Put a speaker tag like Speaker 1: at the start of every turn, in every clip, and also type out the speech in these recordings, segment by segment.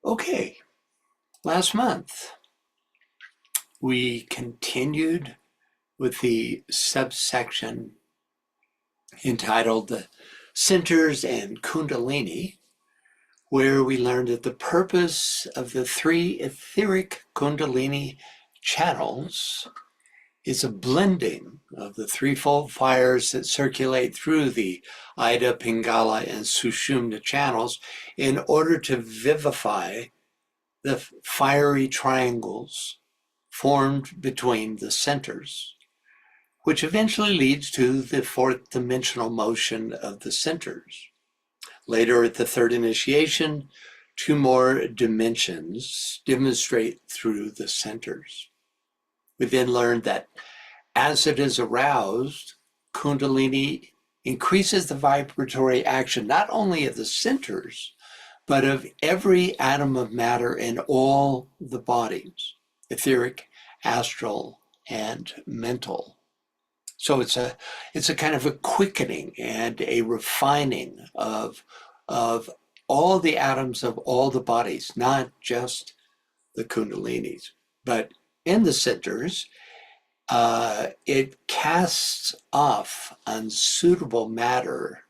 Speaker 1: Okay, last month we continued with the subsection entitled The Centers and Kundalini, where we learned that the purpose of the three etheric Kundalini channels is a blending of the threefold fires that circulate through the Ida, Pingala, and Sushumna channels in order to vivify the fiery triangles formed between the centers, which eventually leads to the fourth dimensional motion of the centers. Later at the third initiation, two more dimensions demonstrate through the centers. We then learned that as it is aroused, Kundalini increases the vibratory action not only of the centers, but of every atom of matter in all the bodies, etheric, astral, and mental. So it's a kind of a quickening and a refining of all the atoms of all the bodies, not just the Kundalinis. But in the centers, it casts off unsuitable matter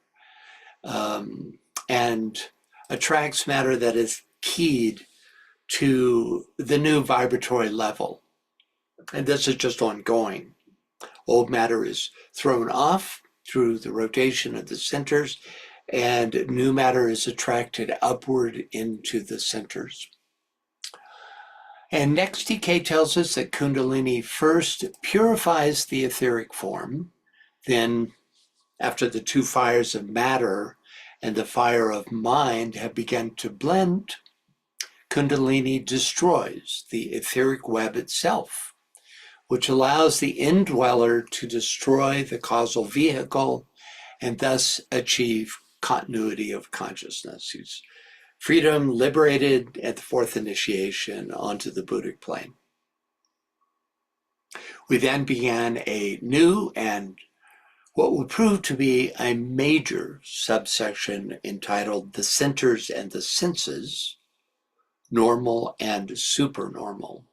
Speaker 1: and attracts matter that is keyed to the new vibratory level. And this is just ongoing. Old matter is thrown off through the rotation of the centers, and new matter is attracted upward into the centers. And next decay tells us that Kundalini first purifies the etheric form, then after the two fires of matter and the fire of mind have begun to blend, Kundalini destroys the etheric web itself, which allows the indweller to destroy the causal vehicle and thus achieve continuity of consciousness. He's freedom, liberated at the fourth initiation onto the Buddhic plane. We then began a new and what would prove to be a major subsection entitled The Centers and the Senses, Normal and Supernormal,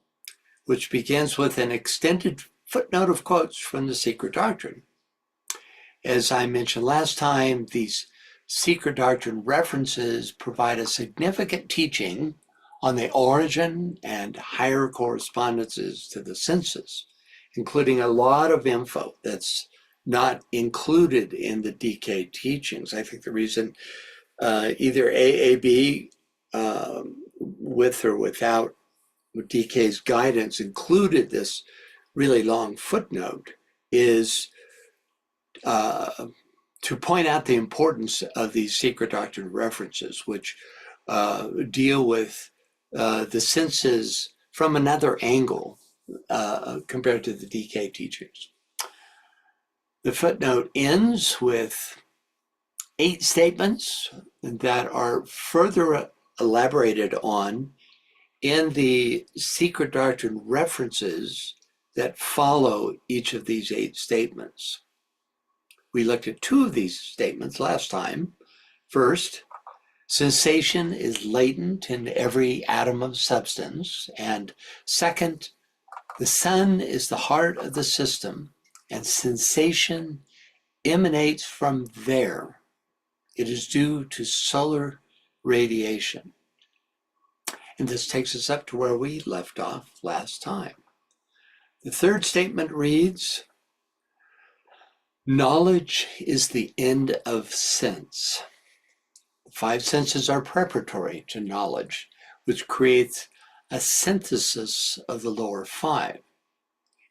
Speaker 1: which begins with an extended footnote of quotes from the Secret Doctrine. As I mentioned last time, these Secret Doctrine references provide a significant teaching on the origin and higher correspondences to the senses, including a lot of info that's not included in the DK teachings. I think the reason either AAB with or without DK's guidance included this really long footnote is to point out the importance of these Secret Doctrine references, which deal with the senses from another angle compared to the DK teachings. The footnote ends with 8 statements that are further elaborated on in the Secret Doctrine references that follow each of these 8 statements. We looked at 2 of these statements last time. First, sensation is latent in every atom of substance. And second, the sun is the heart of the system, and sensation emanates from there. It is due to solar radiation. And this takes us up to where we left off last time. The third statement reads, knowledge is the end of sense. The 5 senses are preparatory to knowledge, which creates a synthesis of the lower 5.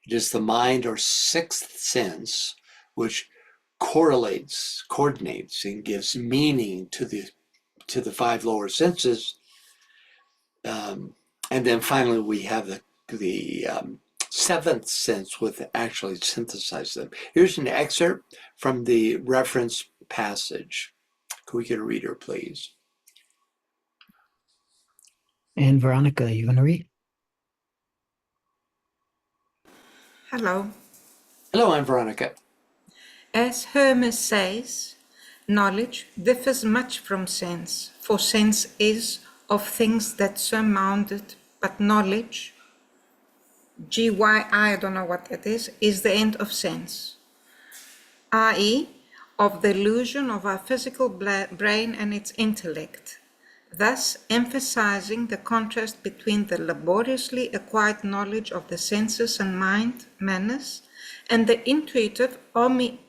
Speaker 1: It is the mind or 6th sense which coordinates, and gives meaning to the 5 lower senses. And then finally we have the 7th sense which actually synthesize them. Here's an excerpt from the reference passage. Could we get a reader, please?
Speaker 2: And Veronica, you want to read?
Speaker 3: Hello.
Speaker 1: Hello, I'm Veronica.
Speaker 3: As Hermes says, knowledge differs much from sense, for sense is of things that surmounted, but knowledge, GYI, I don't know what that is the end of sense, i.e., of the illusion of our physical brain and its intellect, thus emphasizing the contrast between the laboriously acquired knowledge of the senses and mind, manners, and the intuitive omniscience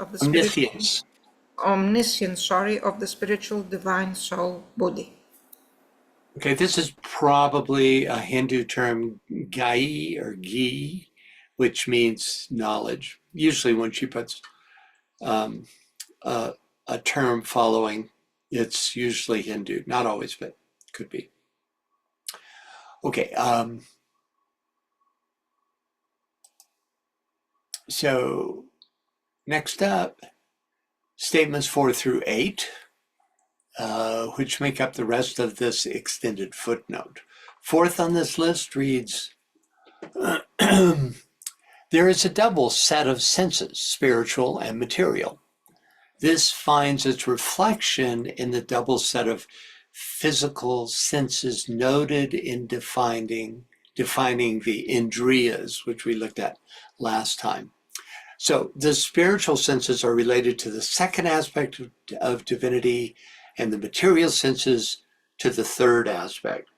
Speaker 3: of the
Speaker 1: Omniscience.
Speaker 3: omniscience, of the spiritual divine soul, Buddhi.
Speaker 1: Okay, this is probably a Hindu term, gai or gi, which means knowledge. Usually when she puts a term following, it's usually Hindu. Not always, but could be. Okay, so next up, statements 4 through 8, which make up the rest of this extended footnote. Fourth on this list reads, there is a double set of senses, spiritual and material. This finds its reflection in the double set of physical senses noted in defining the indriyas, which we looked at last time. So the spiritual senses are related to the second aspect of divinity, and the material senses to the third aspect.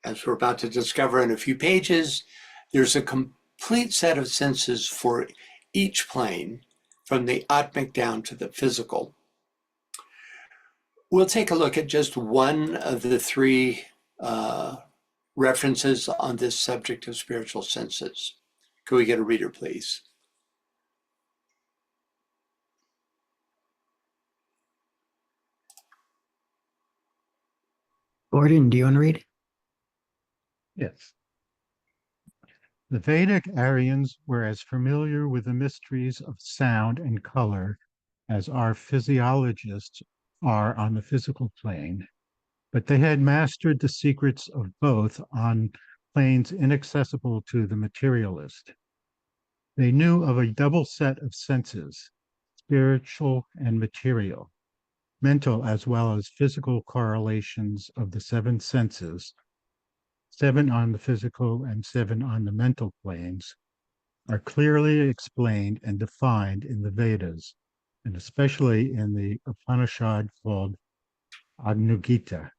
Speaker 1: As we're about to discover in a few pages, there's a complete set of senses for each plane, from the atmic down to the physical. We'll take a look at just one of the three references on this subject of spiritual senses. Could we get a reader, please?
Speaker 2: Gordon, do you want to read?
Speaker 4: Yes. The Vedic Aryans were as familiar with the mysteries of sound and color as our physiologists are on the physical plane, but they had mastered the secrets of both on planes inaccessible to the materialist. They knew of a double set of senses, spiritual and material, mental as well as physical correlations of the seven senses, 7 on the physical and 7 on the mental planes, are clearly explained and defined in the Vedas, and especially in the Upanishad called Anugita.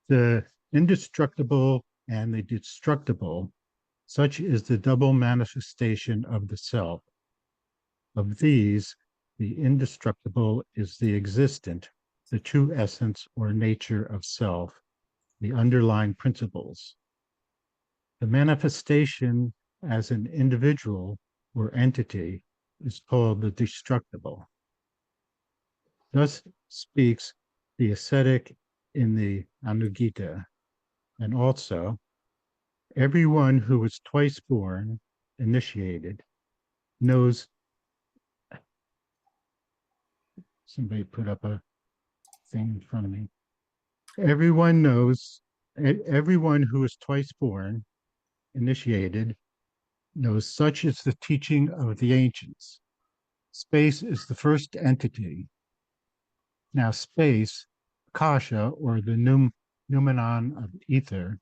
Speaker 4: The indestructible and the destructible, such is the double manifestation of the self. Of these, the indestructible is the existent, the true essence or nature of self, the underlying principles. The manifestation as an individual or entity is called the destructible. Thus speaks the ascetic in the Anugita, and also everyone who was twice born, initiated, knows. Somebody put up a thing in front of me. Everyone who is twice born, initiated, knows such is the teaching of the ancients. Space is the first entity. Now space, Akasha, or the noumenon of ether,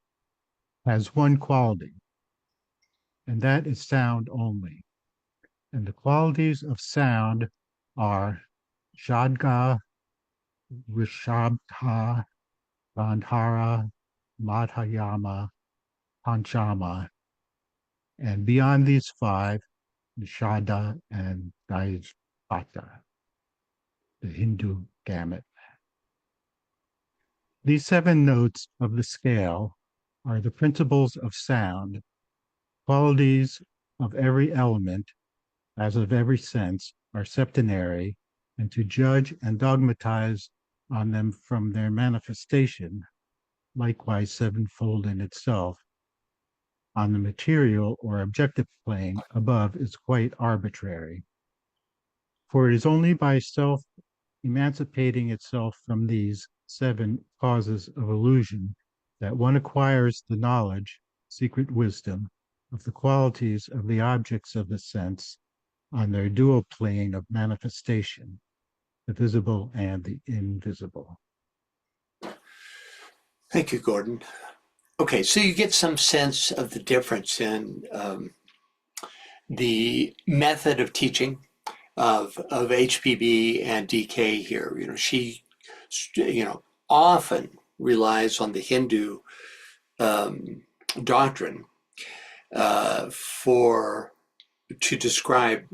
Speaker 4: has one quality, and that is sound only. And the qualities of sound are Jadga, Rishabdha, Gandhara, Madhyama, Panchama, and beyond these 5, Nishada and Dayapata, the Hindu gamut. These 7 notes of the scale are the principles of sound, qualities of every element, as of every sense, are septenary, and to judge and dogmatize on them from their manifestation, likewise sevenfold in itself, on the material or objective plane above is quite arbitrary. For it is only by self-emancipating itself from these 7 causes of illusion that one acquires the knowledge, secret wisdom, of the qualities of the objects of the sense on their dual plane of manifestation, the visible and the invisible.
Speaker 1: Thank you, Gordon. Okay, so you get some sense of the difference in the method of teaching of HPB and DK here. She, often relies on the Hindu doctrine to describe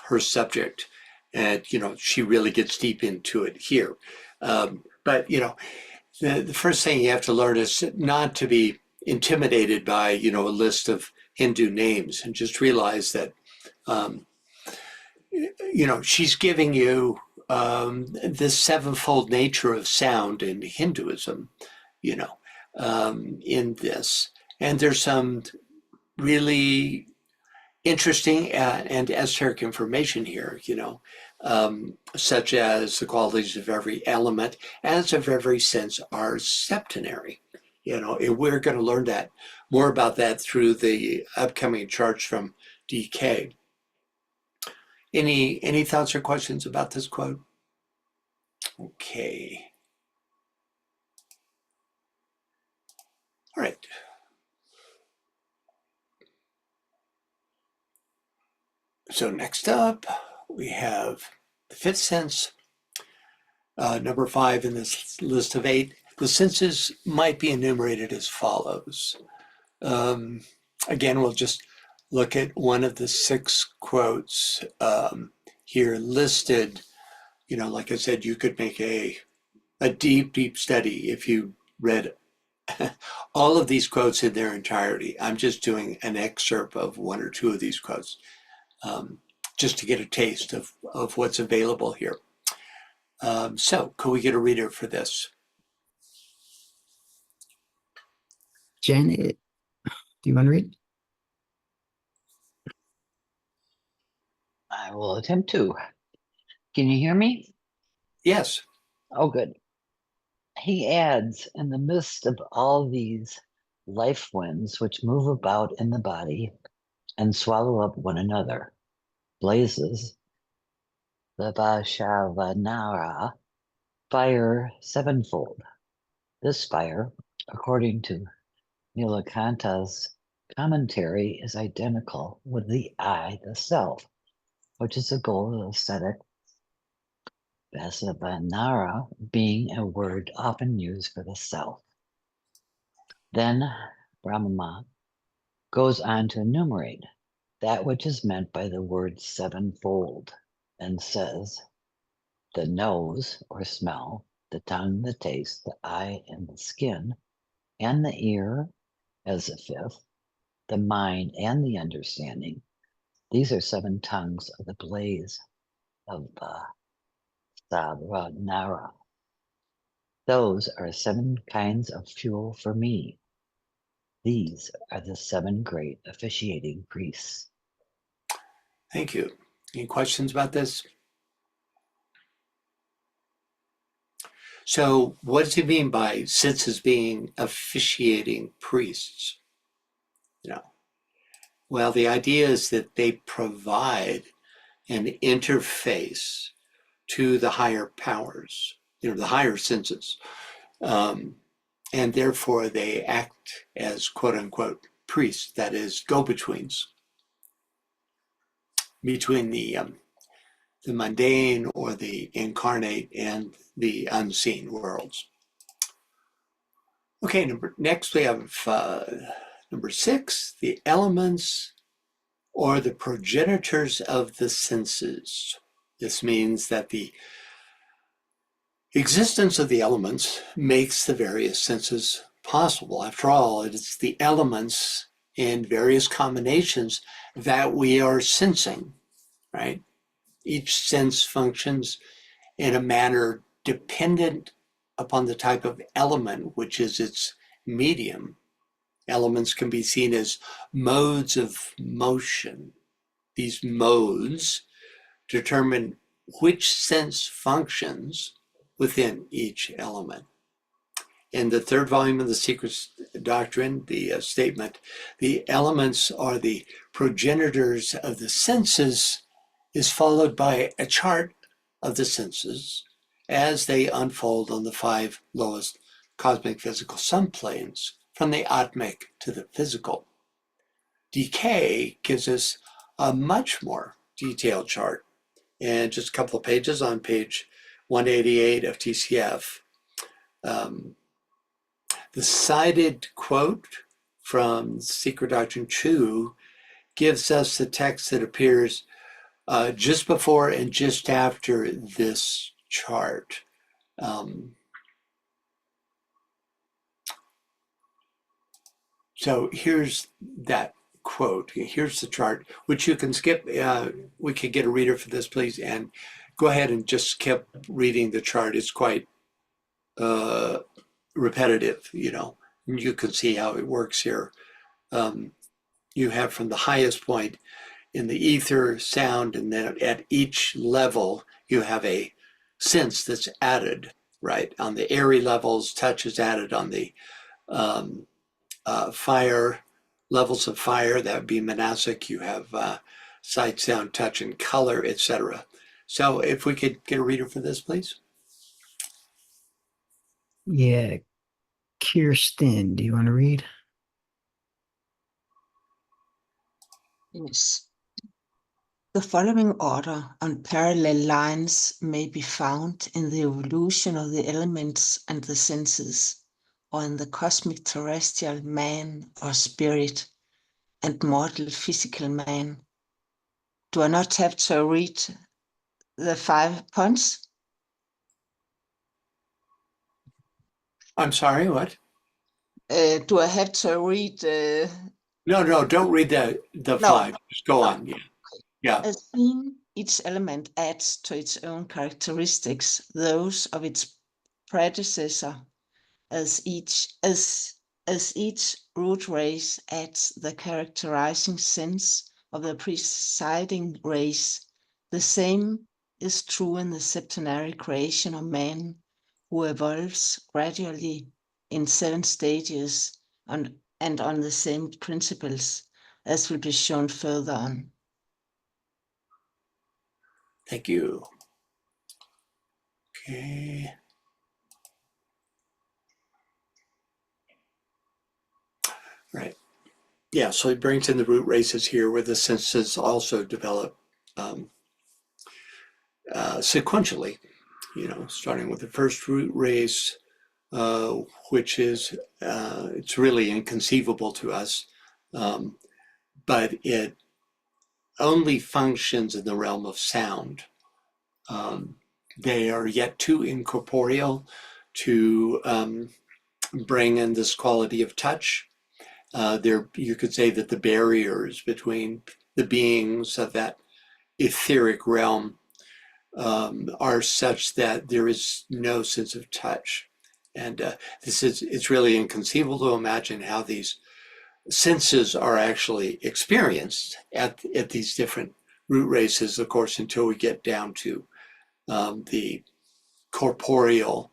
Speaker 1: her subject, and she really gets deep into it here. But the first thing you have to learn is not to be intimidated by a list of Hindu names, and just realize that she's giving you the sevenfold nature of sound in Hinduism, in this. And there's some really interesting and esoteric information here, such as the qualities of every element, as of every sense are septenary. And we're going to learn that more about that through the upcoming charts from DK. Any thoughts or questions about this quote? Okay. All right. So next up, we have the fifth sense, number 5 in this list of 8. The senses might be enumerated as follows. Again, we'll just look at one of the 6 quotes here listed. Like I said, you could make a deep study if you read all of these quotes in their entirety. I'm just doing an excerpt of 1 or 2 of these quotes, just to get a taste of what's available here. So could we get a reader for this?
Speaker 2: Janet, do you want to read?
Speaker 5: I will attempt to. Can you hear me?
Speaker 1: Yes.
Speaker 5: Oh, good. He adds, in the midst of all these life winds which move about in the body and swallow up one another, blazes the Vaishavanara fire sevenfold. This fire, according to Nilakanta's commentary, is identical with the I, the self, which is the goal of ascetic Vasavanara being a word often used for the self. Then Brahma goes on to enumerate that which is meant by the word sevenfold and says, the nose or smell, the tongue, the taste, the eye and the skin, and the ear as a 5th, the mind and the understanding. These are 7 tongues of the blaze of Savanara. Those are 7 kinds of fuel for me. These are the 7 great officiating priests.
Speaker 1: Thank you. Any questions about this? So what does he mean by senses being officiating priests? Well, the idea is that they provide an interface to the higher powers, the higher senses. And therefore they act as quote unquote priests, that is, go-betweens between the mundane or the incarnate and the unseen worlds. Okay, next we have number 6, the elements or the progenitors of the senses. This means that the existence of the elements makes the various senses possible. After all, it's the elements in various combinations that we are sensing, right? Each sense functions in a manner dependent upon the type of element, which is its medium. Elements can be seen as modes of motion. These modes determine which sense functions within each element. In the 3rd volume of the Secret Doctrine, the statement, the elements are the progenitors of the senses, is followed by a chart of the senses as they unfold on the 5 lowest cosmic physical subplanes, from the atmic to the physical. Decay gives us a much more detailed chart. And just a couple of pages on page 188 of ToCF. The cited quote from Secret Doctrine 2 gives us the text that appears just before and just after this chart. So here's that quote. Here's the chart, which you can skip. We could get a reader for this, please, and go ahead and just skip reading the chart. It's quite repetitive, you know. You can see how it works here. You have from the highest point in the ether, sound, and then at each level, you have a sense that's added, right? On the airy levels, touch is added. On the fire, levels of fire, that would be monastic. You have sight, sound, touch, and color, etc. So if we could get a reader for this, please.
Speaker 2: Yeah, Kirsten, do you want to read?
Speaker 6: Yes. The following order on parallel lines may be found in the evolution of the elements and the senses, or in the cosmic terrestrial man or spirit and mortal physical man. Do I not have to read the 5 points?
Speaker 1: I'm sorry, what?
Speaker 6: Do I have to read?
Speaker 1: No, don't read the
Speaker 6: No.
Speaker 1: 5. Just go
Speaker 6: No.
Speaker 1: on. Yeah.
Speaker 6: As seen, each element adds to its own characteristics those of its predecessor, as each root race adds the characterizing sense of the preceding race. The same is true in the septenary creation of man, who evolves gradually in 7 stages and on the same principles, as will be shown further on.
Speaker 1: Thank you. Okay. Right. Yeah, so it brings in the root races here where the senses also develop sequentially, you know, starting with the first root race, which is, it's really inconceivable to us, but it only functions in the realm of sound. They are yet too incorporeal to bring in this quality of touch. You could say that the barriers between the beings of that etheric realm are such that there is no sense of touch. And it's really inconceivable to imagine how these senses are actually experienced at these different root races, of course, until we get down to the corporeal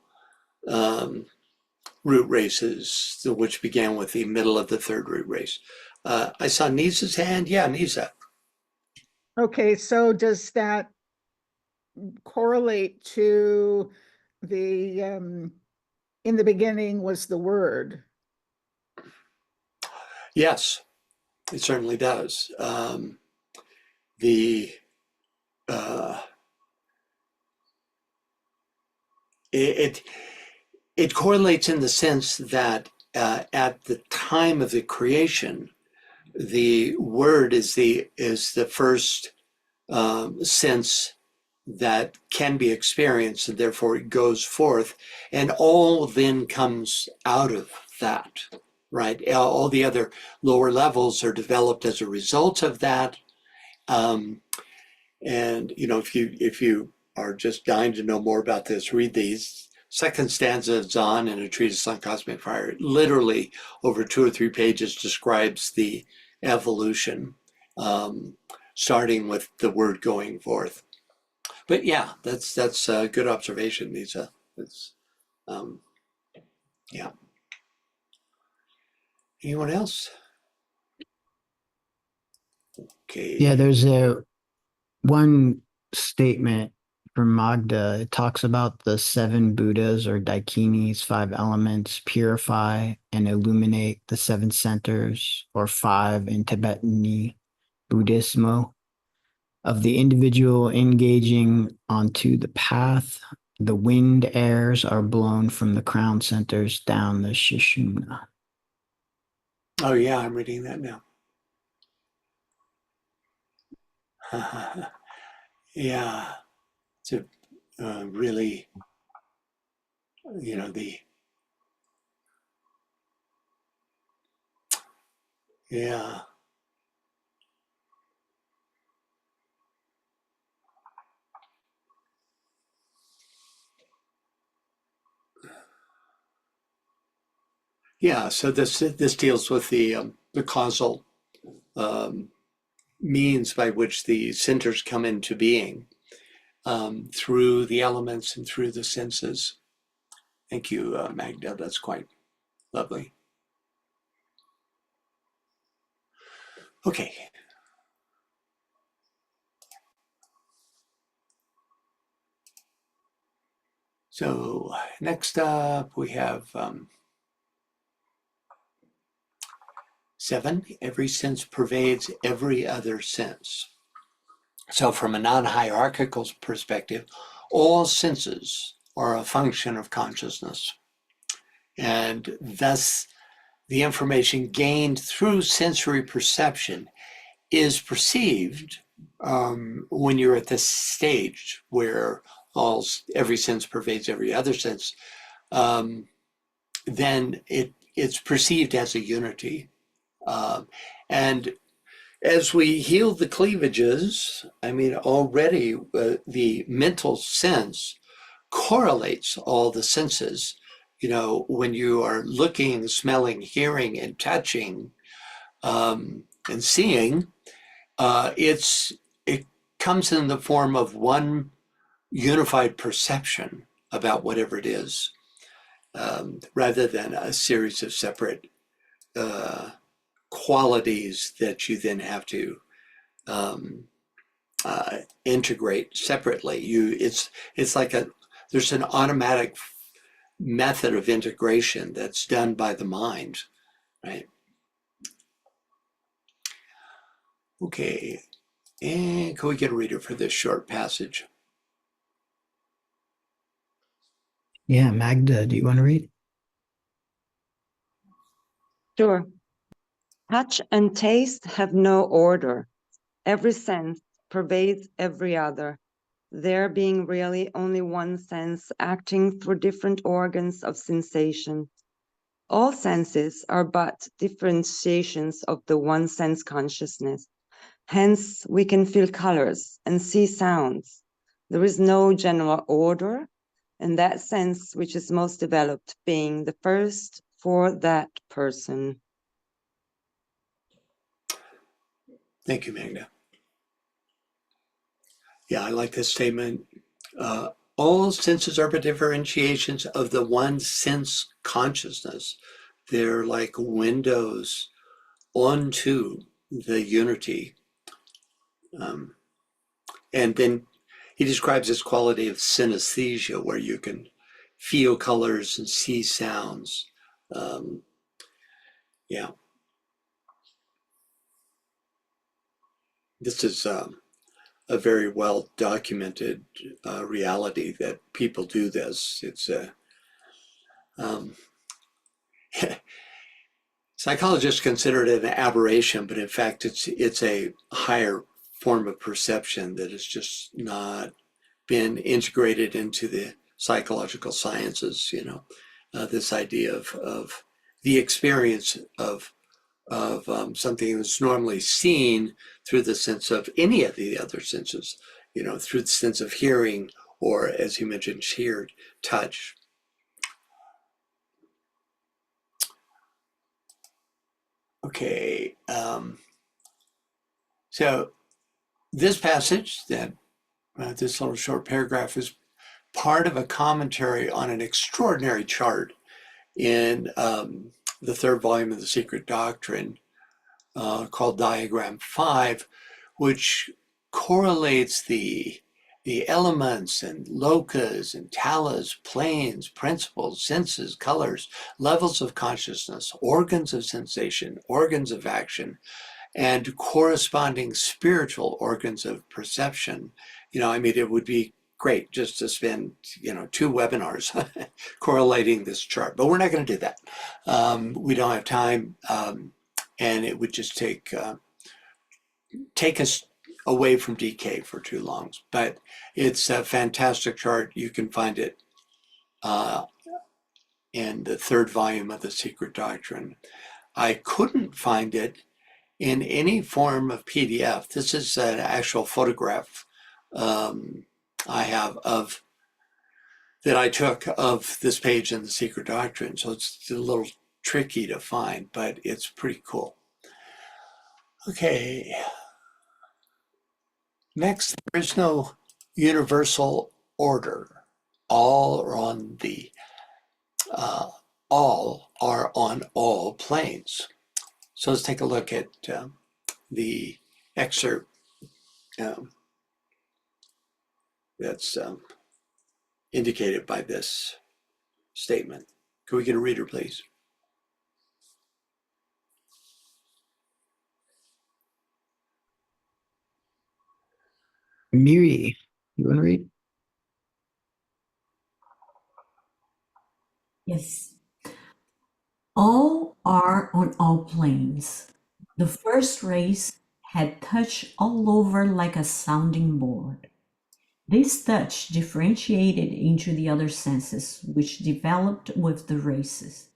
Speaker 1: root races, which began with the middle of the 3rd root race. I saw Nisa's hand. Yeah, Nisa.
Speaker 7: Okay, so does that correlate to the in the beginning was the word?
Speaker 1: Yes, it certainly does. It correlates in the sense that at the time of the creation, the word is the first sense that can be experienced, and therefore it goes forth, and all then comes out of that, right? All the other lower levels are developed as a result of that. And you know, if you are just dying to know more about this, read these. Second stanza of Zahn in a treatise on cosmic fire. It literally, over 2 or 3 pages, describes the evolution, starting with the word going forth. But yeah, that's a good observation, Lisa. It's, yeah. Anyone else? Okay.
Speaker 2: Yeah, there's one statement for Magda, it talks about the 7 Buddhas or Daikinis, 5 elements, purify and illuminate the 7 centers, or 5 in Tibetan Buddhismo, of the individual engaging onto the path. The wind airs are blown from the crown centers down the Sushumna.
Speaker 1: Oh yeah, I'm reading that now. Yeah, it's a really, yeah. Yeah, so this deals with the causal means by which the centers come into being through the elements and through the senses. Thank you, Magda. That's quite lovely. Okay. So next up we have 7. Every sense pervades every other sense. So from a non-hierarchical perspective, all senses are a function of consciousness. And thus, the information gained through sensory perception is perceived when you're at this stage where every sense pervades every other sense. Then it's perceived as a unity. And as we heal the cleavages, already the mental sense correlates all the senses. When you are looking, smelling, hearing, and touching, and seeing, it comes in the form of one unified perception about whatever it is, rather than a series of separate qualities that you then have to integrate separately. It's like there's an automatic method of integration that's done by the mind, right? Okay, and can we get a reader for this short passage?
Speaker 2: Yeah, Magda, do you want to read?
Speaker 8: Sure. Touch and taste have no order. Every sense pervades every other, there being really only one sense acting through different organs of sensation. All senses are but differentiations of the one sense consciousness. Hence, we can feel colors and see sounds. There is no general order, and that sense which is most developed being the first for that person.
Speaker 1: Thank you, Magda. Yeah, I like this statement. All senses are but differentiations of the one sense consciousness. They're like windows onto the unity. And then he describes this quality of synesthesia, where you can feel colors and see sounds. Yeah. This is a very well documented reality that people do this. It's a psychologists consider it an aberration, but in fact, it's a higher form of perception that has just not been integrated into the psychological sciences. This idea of the experience of something that's normally seen through the sense of any of the other senses, through the sense of hearing, or as you mentioned here, touch. Okay, so this passage, this little short paragraph, is part of a commentary on an extraordinary chart in the 3rd volume of the Secret Doctrine, called Diagram 5, which correlates the the elements and lokas and talas, planes, principles, senses, colors, levels of consciousness, organs of sensation, organs of action, and corresponding spiritual organs of perception. I mean, it would be great just to spend, 2 webinars correlating this chart, but we're not going to do that. We don't have time, and it would just take us away from DK for too long. But it's a fantastic chart. You can find it in the 3rd volume of The Secret Doctrine. I couldn't find it in any form of PDF. This is an actual photograph I have that I took of this page in The Secret Doctrine. So it's a little tricky to find, but it's pretty cool. Okay. Next, there is no universal order. All are on all planes. So let's take a look at the excerpt that's indicated by this statement. Can we get a reader, please?
Speaker 2: Miri, you want to read?
Speaker 9: Yes. All are on all planes. The first race had touch all over like a sounding board. This touch differentiated into the other senses, which developed with the races.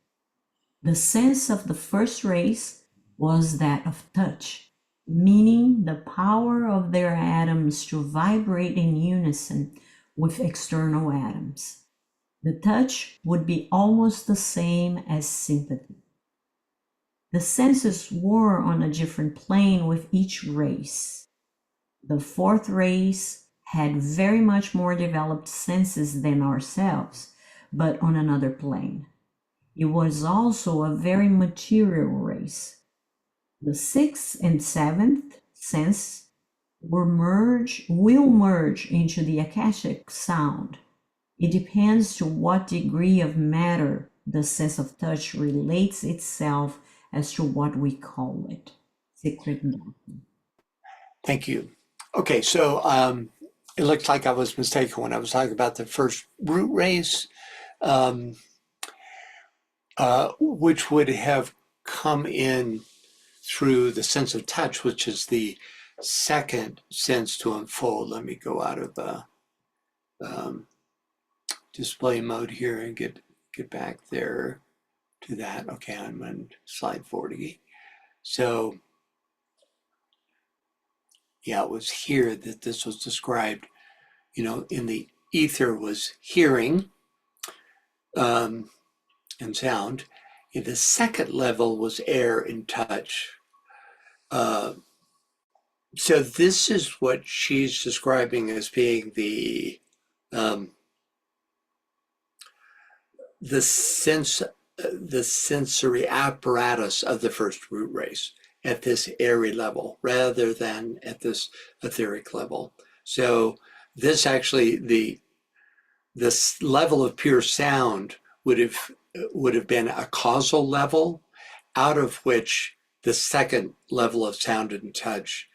Speaker 9: The sense of the first race was that of touch, meaning the power of their atoms to vibrate in unison with external atoms. The touch would be almost the same as sympathy. The senses were on a different plane with each race. The 4th race had very much more developed senses than ourselves, but on another plane. It was also a very material race. The 6th and 7th sense will merge into the Akashic sound. It depends to what degree of matter the sense of touch relates itself as to what we call it. Secret Doctrine.
Speaker 1: Thank you. Okay, so it looks like I was mistaken when I was talking about the first root race, which would have come in through the sense of touch, which is the second sense to unfold. Let me go out of the display mode here and get back there to that. Okay, I'm on slide 40. So yeah, it was here that this was described, in the ether was hearing and sound. In the second level was air and touch. So this is what she's describing as being the sensory apparatus of the first root race at this airy level rather than at this etheric level. So this actually, this level of pure sound would have been a causal level out of which the second level of sound and touch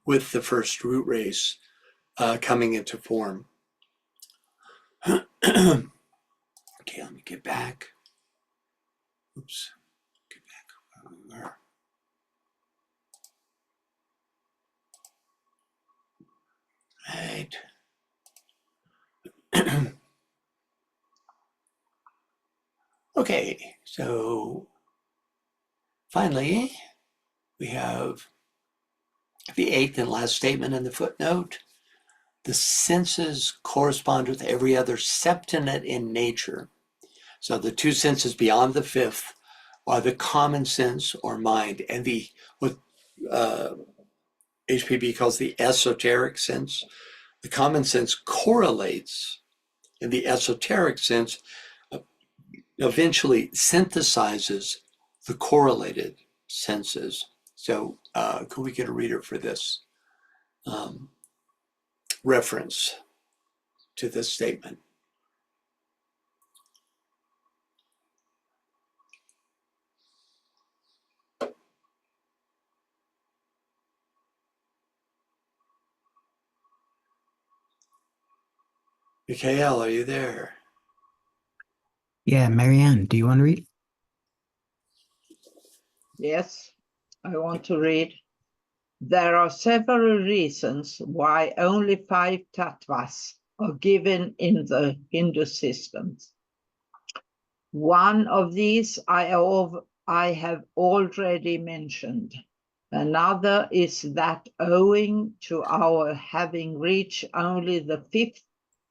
Speaker 1: with the first root race coming into form. Okay, let me get back. Oops, get back where we were. Right. Okay, so finally, we have the 8th and last statement in the footnote. The senses correspond with every other septonate in nature. So the 2 senses beyond the 5th are the common sense or mind, and what HPB calls the esoteric sense. The common sense correlates, and the esoteric sense eventually synthesizes the correlated senses. So could we get a reader for this reference to this statement. Mikhail, are you there?
Speaker 2: Yeah, Marianne, do you want to read?
Speaker 10: Yes, I want to read. There are several reasons why only 5 tattvas are given in the Hindu systems. One of these I have already mentioned. Another is that owing to our having reached only the 5th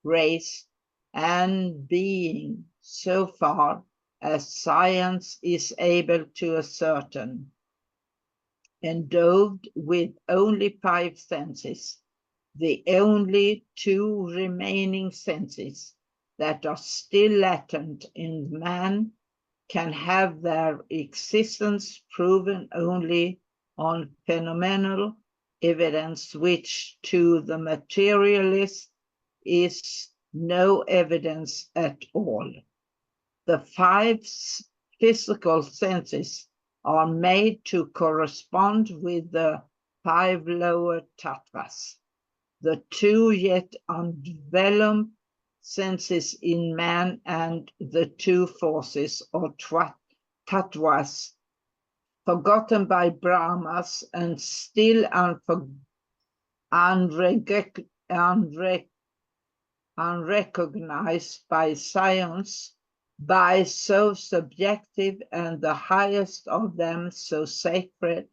Speaker 10: race and being so far as science is able to ascertain, endowed with only 5 senses, the only 2 remaining senses that are still latent in man can have their existence proven only on phenomenal evidence, which to the materialist is no evidence at all. The 5 physical senses are made to correspond with the 5 lower tattvas. The 2 yet undeveloped senses in man and the 2 forces or tattvas forgotten by Brahmas and still unrecognized by science, by so subjective and the highest of them so sacred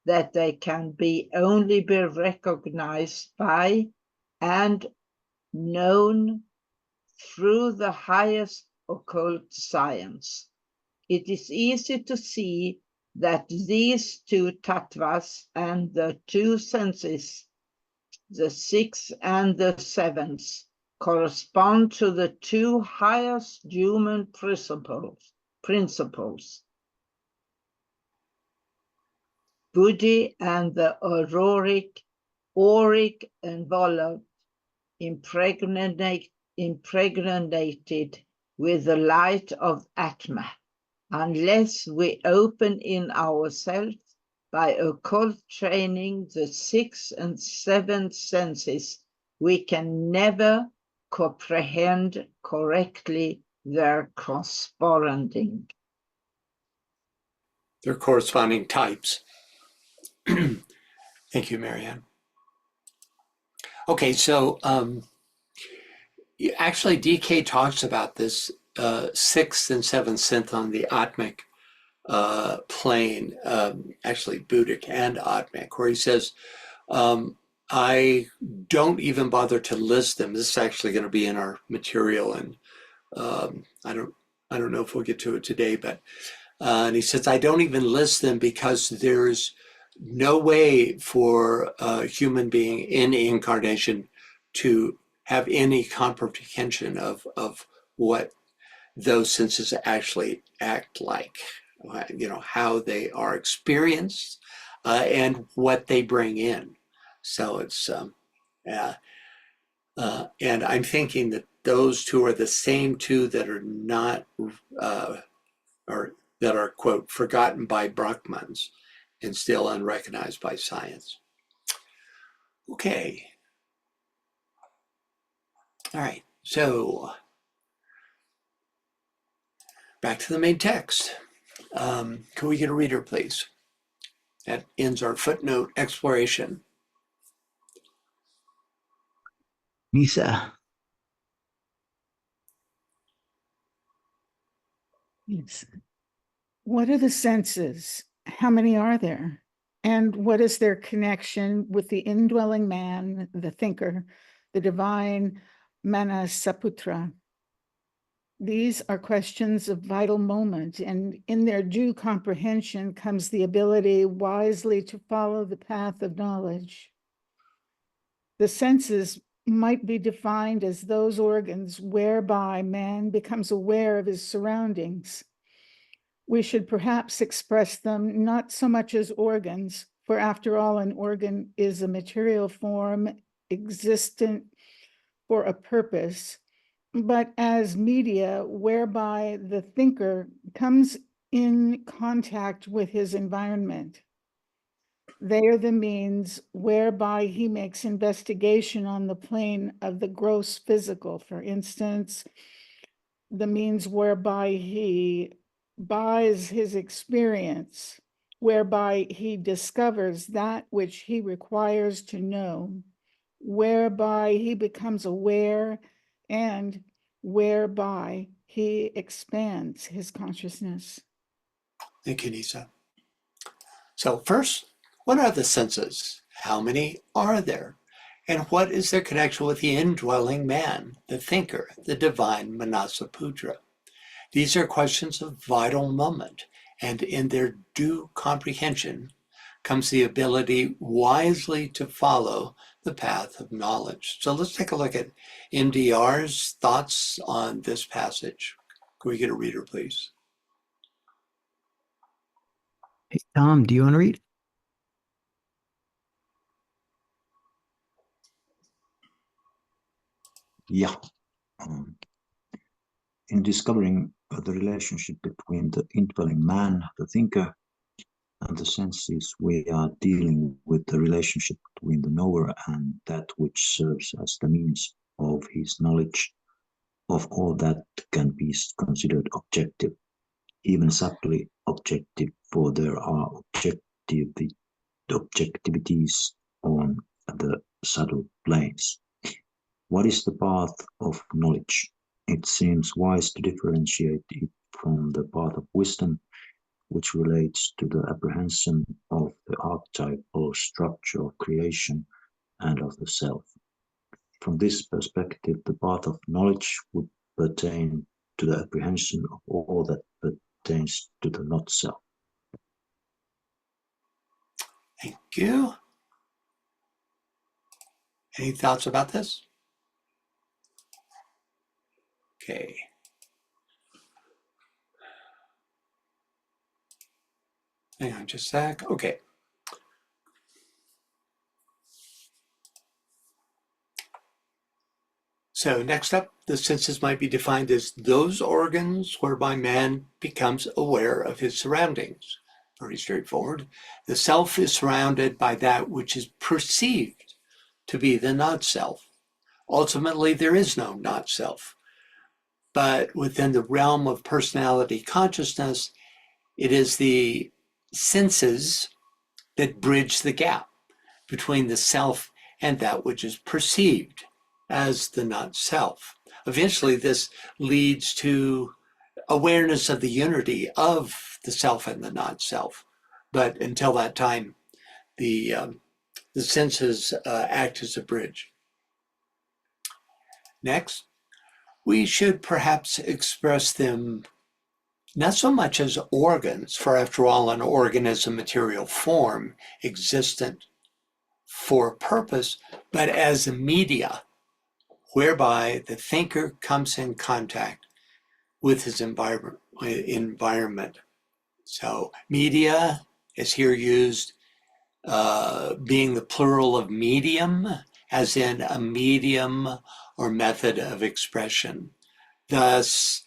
Speaker 10: that they can only be recognized by and known through the highest occult science. It is easy to see that these 2 tattvas and the 2 senses, the 6th and the 7th, correspond to the 2 highest human principles, buddhi and the auric envelope, impregnated with the light of Atma. Unless we open in ourselves by occult training the 6th and 7th senses, we can never comprehend correctly their corresponding.
Speaker 1: Their corresponding types. Thank you, Marianne. Okay, so actually DK talks about this 6th and 7th synth on the Atmic plane, actually Buddhic and Atmic, where he says, I don't even bother to list them. This is actually going to be in our material, and I don't know if we'll get to it today, but and he says, I don't even list them because there's no way for a human being in incarnation to have any comprehension of what those senses actually act like, you know, how they are experienced and what they bring in. So it's, and I'm thinking that those 2 are the same 2 that are not, or that are, quote, forgotten by Brahmans and still unrecognized by science. Okay. All right, so back to the main text. Can we get a reader, please? That ends our footnote exploration.
Speaker 2: Lisa.
Speaker 7: Yes. What are the senses? How many are there? And what is their connection with the indwelling man, the thinker, the divine Manasaputra? These are questions of vital moment, and in their due comprehension comes the ability wisely to follow the path of knowledge. The senses might be defined as those organs whereby man becomes aware of his surroundings. We should perhaps express them not so much as organs, for after all, an organ is a material form existent for a purpose, but as media whereby the thinker comes in contact with his environment. They are the means whereby he makes investigation on the plane of the gross physical. For instance, the means whereby he buys his experience, whereby he discovers that which he requires to know, whereby he becomes aware, and whereby he expands his consciousness.
Speaker 1: Thank you, Nisa. So first, what are the senses? How many are there? And what is their connection with the indwelling man, the thinker, the divine Manasaputra? These are questions of vital moment, and in their due comprehension comes the ability wisely to follow the path of knowledge. So let's take a look at MDR's thoughts on this passage. Can we get a reader, please?
Speaker 2: Hey, Tom, do you want to read?
Speaker 11: Yeah. In discovering the relationship between the indwelling man, the thinker, and the senses, we are dealing with the relationship between the knower and that which serves as the means of his knowledge of all that can be considered objective, even subtly objective, for there are objectivities on the subtle planes. What is the path of knowledge? It seems wise to differentiate it from the path of wisdom, which relates to the apprehension of the archetypal structure of creation and of the self. From this perspective, the path of knowledge would pertain to the apprehension of all that pertains to the not-self.
Speaker 1: Thank you. Any thoughts about this? Okay. Hang on just a sec. Okay. So next up, the senses might be defined as those organs whereby man becomes aware of his surroundings. Very straightforward. The self is surrounded by that which is perceived to be the not-self. Ultimately, there is no not-self. But within the realm of personality consciousness, it is the senses that bridge the gap between the self and that which is perceived as the not-self. Eventually, this leads to awareness of the unity of the self and the not-self. But until that time, the senses act as a bridge. Next, we should perhaps express them not so much as organs, for after all, an organ is a material form existent for a purpose, but as a media whereby the thinker comes in contact with his environment. So media is here used being the plural of medium, as in a medium or method of expression. Thus,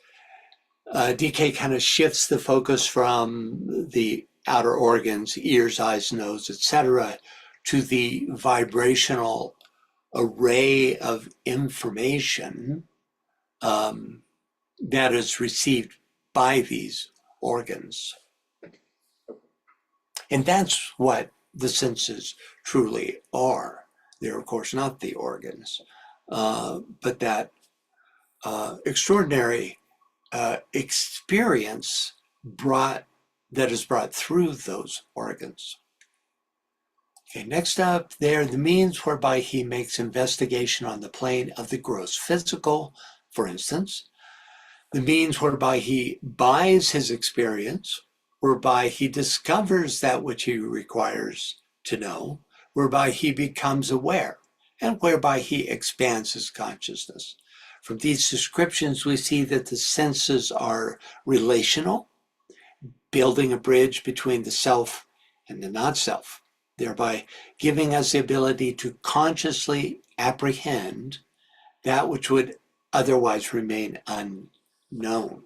Speaker 1: DK kind of shifts the focus from the outer organs, ears, eyes, nose, etc., to the vibrational array of information that is received by these organs. And that's what the senses truly are. They're, of course, not the organs, but that extraordinary experience that is brought through those organs. Okay, next up, they're the means whereby he makes investigation on the plane of the gross physical, for instance, the means whereby he buys his experience, whereby he discovers that which he requires to know, whereby he becomes aware, and whereby he expands his consciousness. From these descriptions, we see that the senses are relational, building a bridge between the self and the not-self. thereby giving us the ability to consciously apprehend that which would otherwise remain unknown.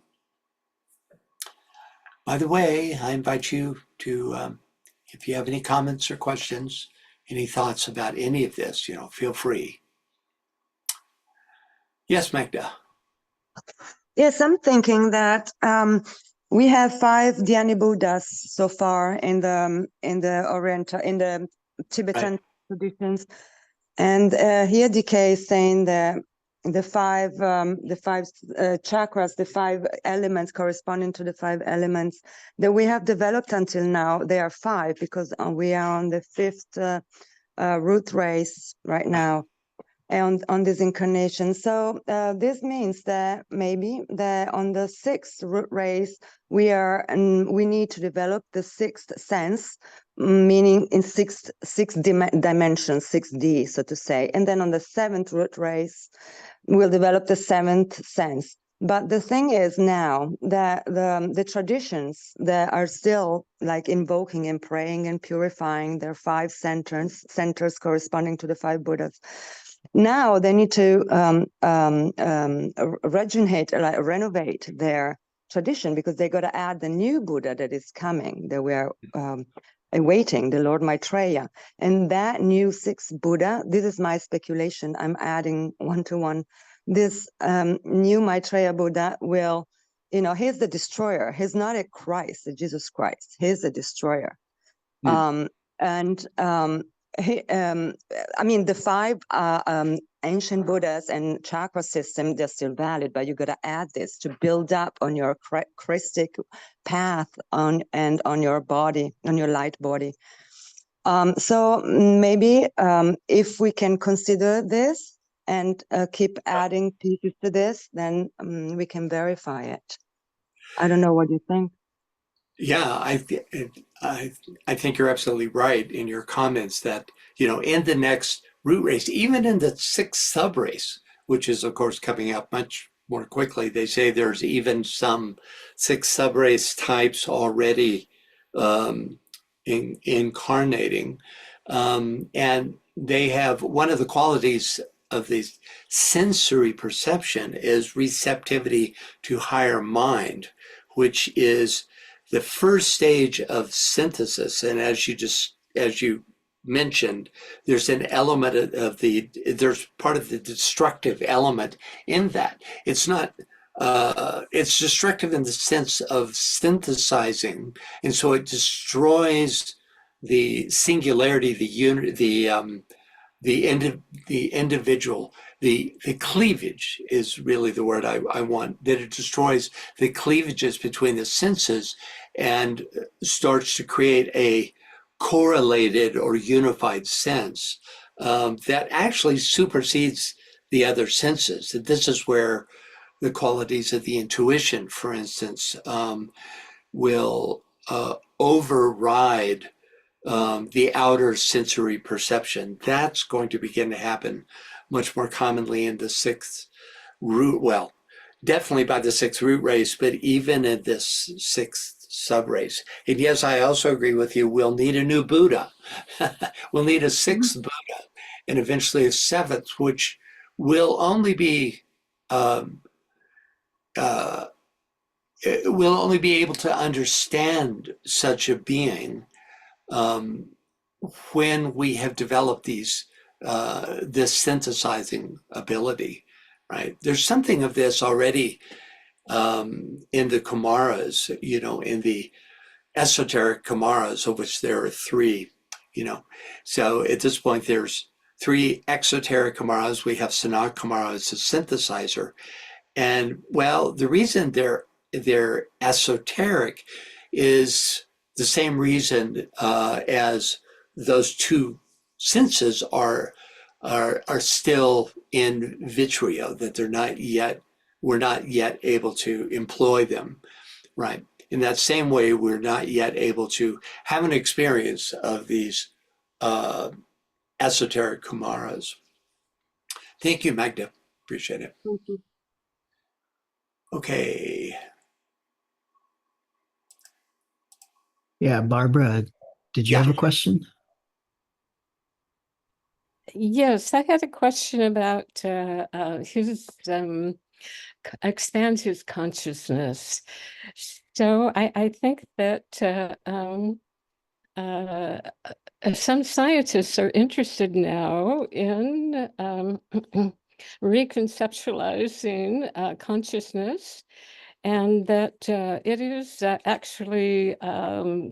Speaker 1: By the way, I invite you to, if you have any comments or questions, any thoughts about any of this, feel free. Yes, Magda.
Speaker 8: Yes, I'm thinking that we have 5 Dhyani Buddhas so far in the Tibetan traditions, and here DK is saying that the five chakras, the 5 elements corresponding to the 5 elements that we have developed until now, they are 5 because we are on the 5th root race right now on this incarnation. So this means that maybe that on the 6th root race we need to develop the 6th sense, meaning in six dimensions, 6D, so to say. And then on the 7th root race, we'll develop the 7th sense. But the thing is now that the traditions that are still like invoking and praying and purifying their 5 centers corresponding to the 5 Buddhas, now they need to renovate their tradition, because they got to add the new Buddha that is coming, that we are awaiting, the Lord Maitreya. And that new 6th Buddha, this is my speculation, I'm adding 1 to 1. This new Maitreya Buddha will, he's the destroyer. He's not a Christ, a Jesus Christ. He's the destroyer. The 5 ancient Buddhas and chakra system, they're still valid, but you got to add this to build up on your Christic path on your body, on your light body. So maybe if we can consider this and keep adding pieces to this, then we can verify it. I don't know what you think.
Speaker 1: Yeah, I think you're absolutely right in your comments that, in the next root race, even in the 6th sub-race, which is, of course, coming up much more quickly, they say there's even some 6 sub-race types already incarnating. And they have, one of the qualities of the sensory perception is receptivity to higher mind, which is the first stage of synthesis. And as you mentioned, there's an element of there's part of the destructive element in that. It's not, it's destructive in the sense of synthesizing. And so it destroys the singularity, the unit, the individual, the cleavage is really the word I want, that it destroys the cleavages between the senses and starts to create a correlated or unified sense that actually supersedes the other senses. This is where the qualities of the intuition, for instance, will override the outer sensory perception. That's going to begin to happen much more commonly in the 6th root, well, definitely by the 6th root race, but even in this 6th sub-race. And yes, I also agree with you, we'll need a new Buddha. We'll need a 6th Buddha, and eventually a 7th, which will only be will only be able to understand such a being when we have developed this synthesizing ability, right? There's something of this already in the Kumaras, in the esoteric Kumaras, of which there are 3, So at this point, there's 3 exoteric Kumaras. We have Sanat Kumara as a synthesizer. And well, the reason they're esoteric is the same reason as those 2 senses are still in vitrio, that we're not yet able to employ them, right? In that same way, we're not yet able to have an experience of these esoteric Kumaras. Thank you, Magda. Appreciate it.
Speaker 8: Thank you.
Speaker 1: Okay.
Speaker 2: Yeah, Barbara, did you
Speaker 1: Yeah.
Speaker 2: have a question?
Speaker 12: Yes, I had a question about his expand his consciousness. So I think that some scientists are interested now in reconceptualizing consciousness, and that it is actually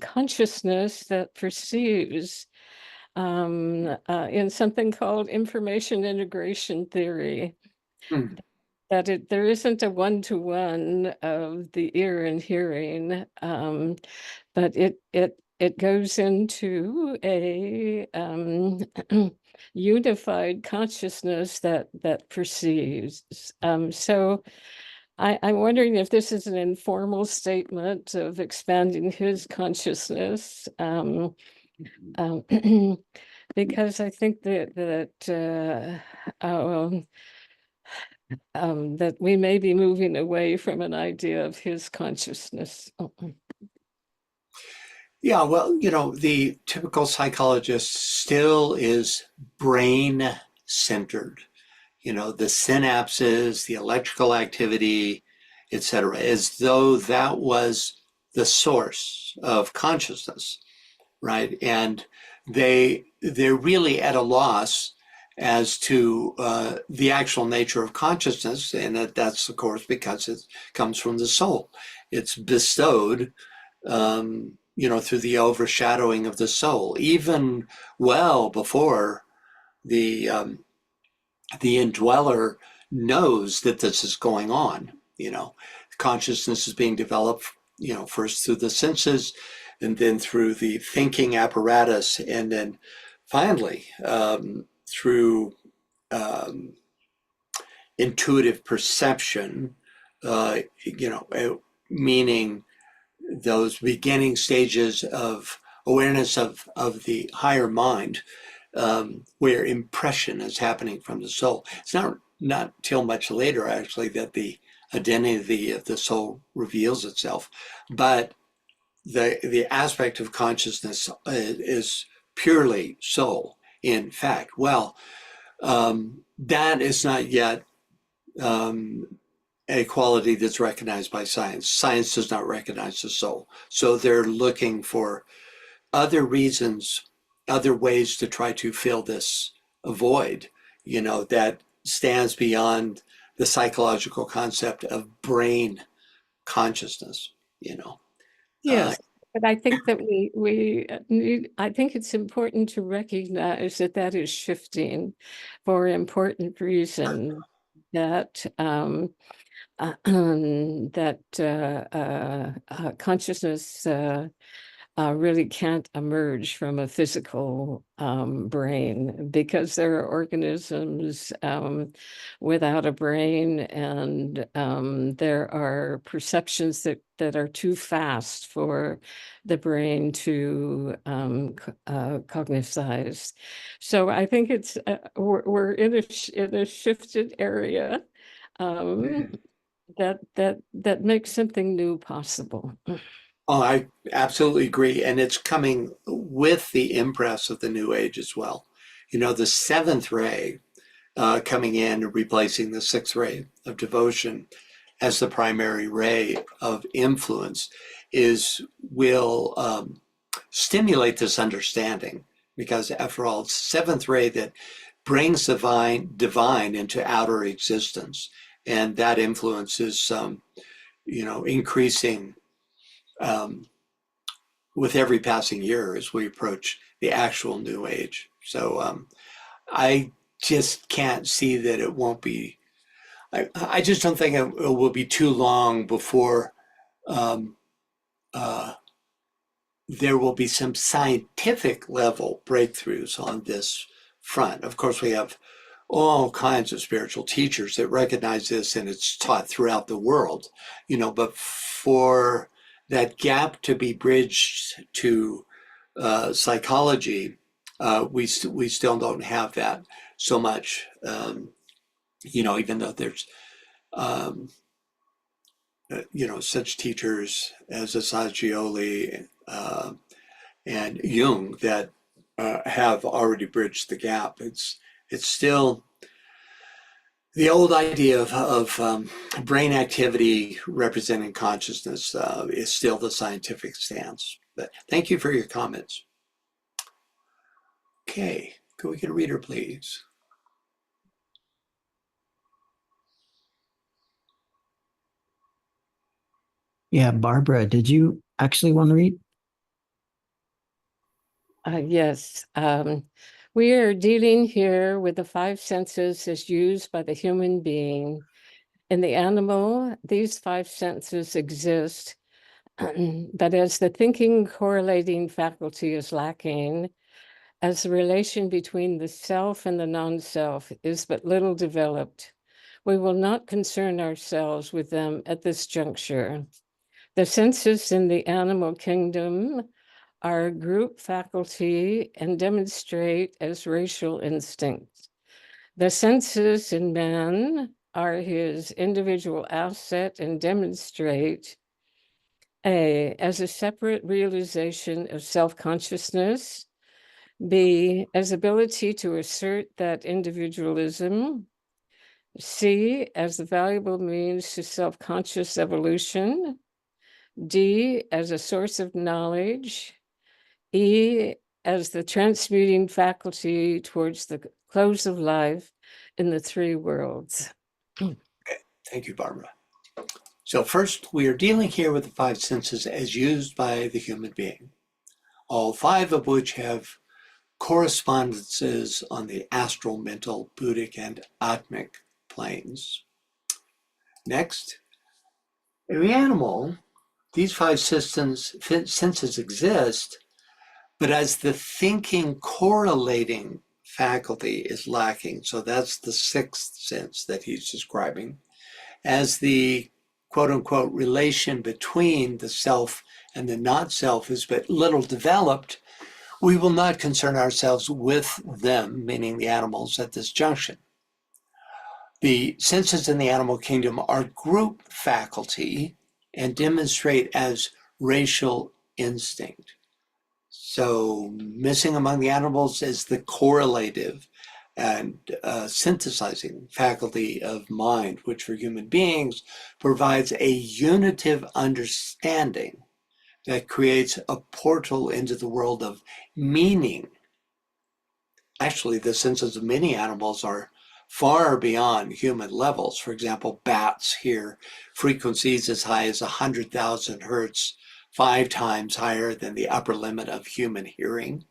Speaker 12: consciousness that perceives in something called information integration theory.
Speaker 1: Hmm.
Speaker 12: That there isn't a one-to-one of the ear and hearing, but it goes into a unified consciousness that perceives. So I'm wondering if this is an informal statement of expanding his consciousness, um, because I think that we may be moving away from an idea of his consciousness.
Speaker 1: Yeah, well, the typical psychologist still is brain centered. The synapses, the electrical activity, etc., as though that was the source of consciousness, right? And they're really at a loss as to the actual nature of consciousness, and that's of course because it comes from the soul. It's bestowed, through the overshadowing of the soul, even well before the indweller knows that this is going on. Consciousness is being developed, first through the senses, and then through the thinking apparatus, and then finally through intuitive perception, meaning those beginning stages of awareness of the higher mind, where impression is happening from the soul. It's not till much later, actually, that the identity of the soul reveals itself. But the aspect of consciousness is purely soul, in fact. Well, that is not yet a quality that's recognized by science. Science does not recognize the soul. So they're looking for other reasons, other ways to try to fill this void, that stands beyond the psychological concept of brain consciousness,
Speaker 12: Yes, but I think that we need, I think it's important to recognize that is shifting for important reason, that that consciousness really can't emerge from a physical brain, because there are organisms without a brain, and there are perceptions that are too fast for the brain to cognize. So I think it's we're in a shifted area that makes something new possible.
Speaker 1: Oh, I absolutely agree. And it's coming with the impress of the New Age as well. The seventh ray coming in and replacing the sixth ray of devotion as the primary ray of influence will stimulate this understanding, because after all, it's the seventh ray that brings divine into outer existence. And that influence is, increasing with every passing year as we approach the actual New Age. So I just can't see that it won't be. I just don't think it will be too long before um, uh, there will be some scientific level breakthroughs on this front. Of course, we have all kinds of spiritual teachers that recognize this, and it's taught throughout the world, but for that gap to be bridged to psychology, we still don't have that so much, even though there's, um, such teachers as Assagioli and Jung that have already bridged the gap. It's still the old idea of brain activity representing consciousness is still the scientific stance. But thank you for your comments. Okay, could we get a reader, please?
Speaker 2: Yeah, Barbara, did you actually want to read?
Speaker 12: Yes. We are dealing here with the five senses as used by the human being. In the animal, these five senses exist, but as the thinking correlating faculty is lacking, as the relation between the self and the non-self is but little developed, we will not concern ourselves with them at this juncture. The senses in the animal kingdom are group faculty and demonstrate as racial instincts. The senses in man are his individual asset and demonstrate A, as a separate realization of self-consciousness, B, as ability to assert that individualism, C, as the valuable means to self-conscious evolution, D, as a source of knowledge, E, as the transmuting faculty towards the close of life in the three worlds.
Speaker 1: Thank you, Barbara. So first, we are dealing here with the five senses as used by the human being, all five of which have correspondences on the astral, mental, buddhic, and atmic planes. Next, in the animal, these five senses exist, but as the thinking correlating faculty is lacking, so that's the sixth sense that he's describing, as the quote unquote relation between the self and the not self is but little developed, we will not concern ourselves with them, meaning the animals, at this junction. The senses in the animal kingdom are group faculty and demonstrate as racial instinct. So missing among the animals is the correlative and synthesizing faculty of mind, which for human beings provides a unitive understanding that creates a portal into the world of meaning. Actually, the senses of many animals are far beyond human levels. For example, bats hear frequencies as high as 100,000 hertz, 5 times higher than the upper limit of human hearing.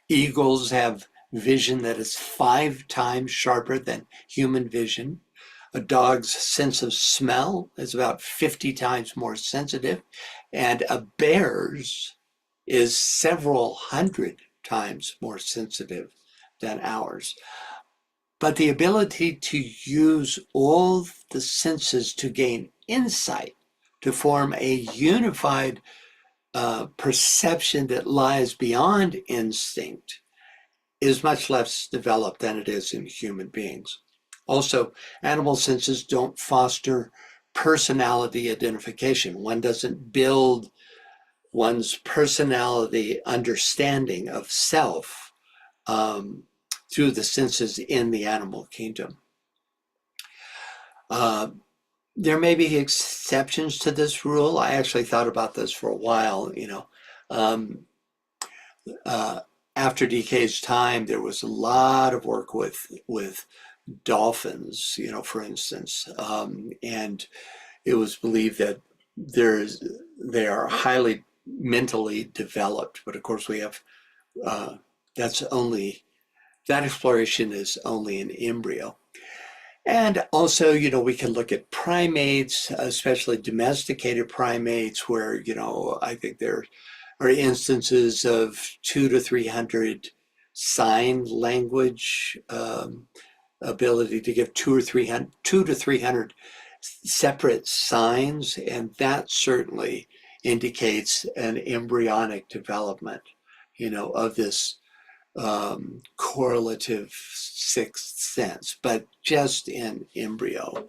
Speaker 1: Eagles have vision that is 5 times sharper than human vision. A dog's sense of smell is about 50 times more sensitive, and a bear's is several hundred times more sensitive than ours. But the ability to use all the senses to gain insight, to form a unified perception that lies beyond instinct, is much less developed than it is in human beings. Also, animal senses don't foster personality identification. One doesn't build one's personality understanding of self through the senses in the animal kingdom. There may be exceptions to this rule. I actually thought about this for a while. After DK's time, there was a lot of work with dolphins, for instance, and it was believed that they are highly mentally developed. But of course, we have that exploration is only an embryo. And also, we can look at primates, especially domesticated primates, where, I think there are instances of 200 to 300 sign language ability to give 200 to 300 separate signs, and that certainly indicates an embryonic development, of this correlative sixth sense, but just in embryo,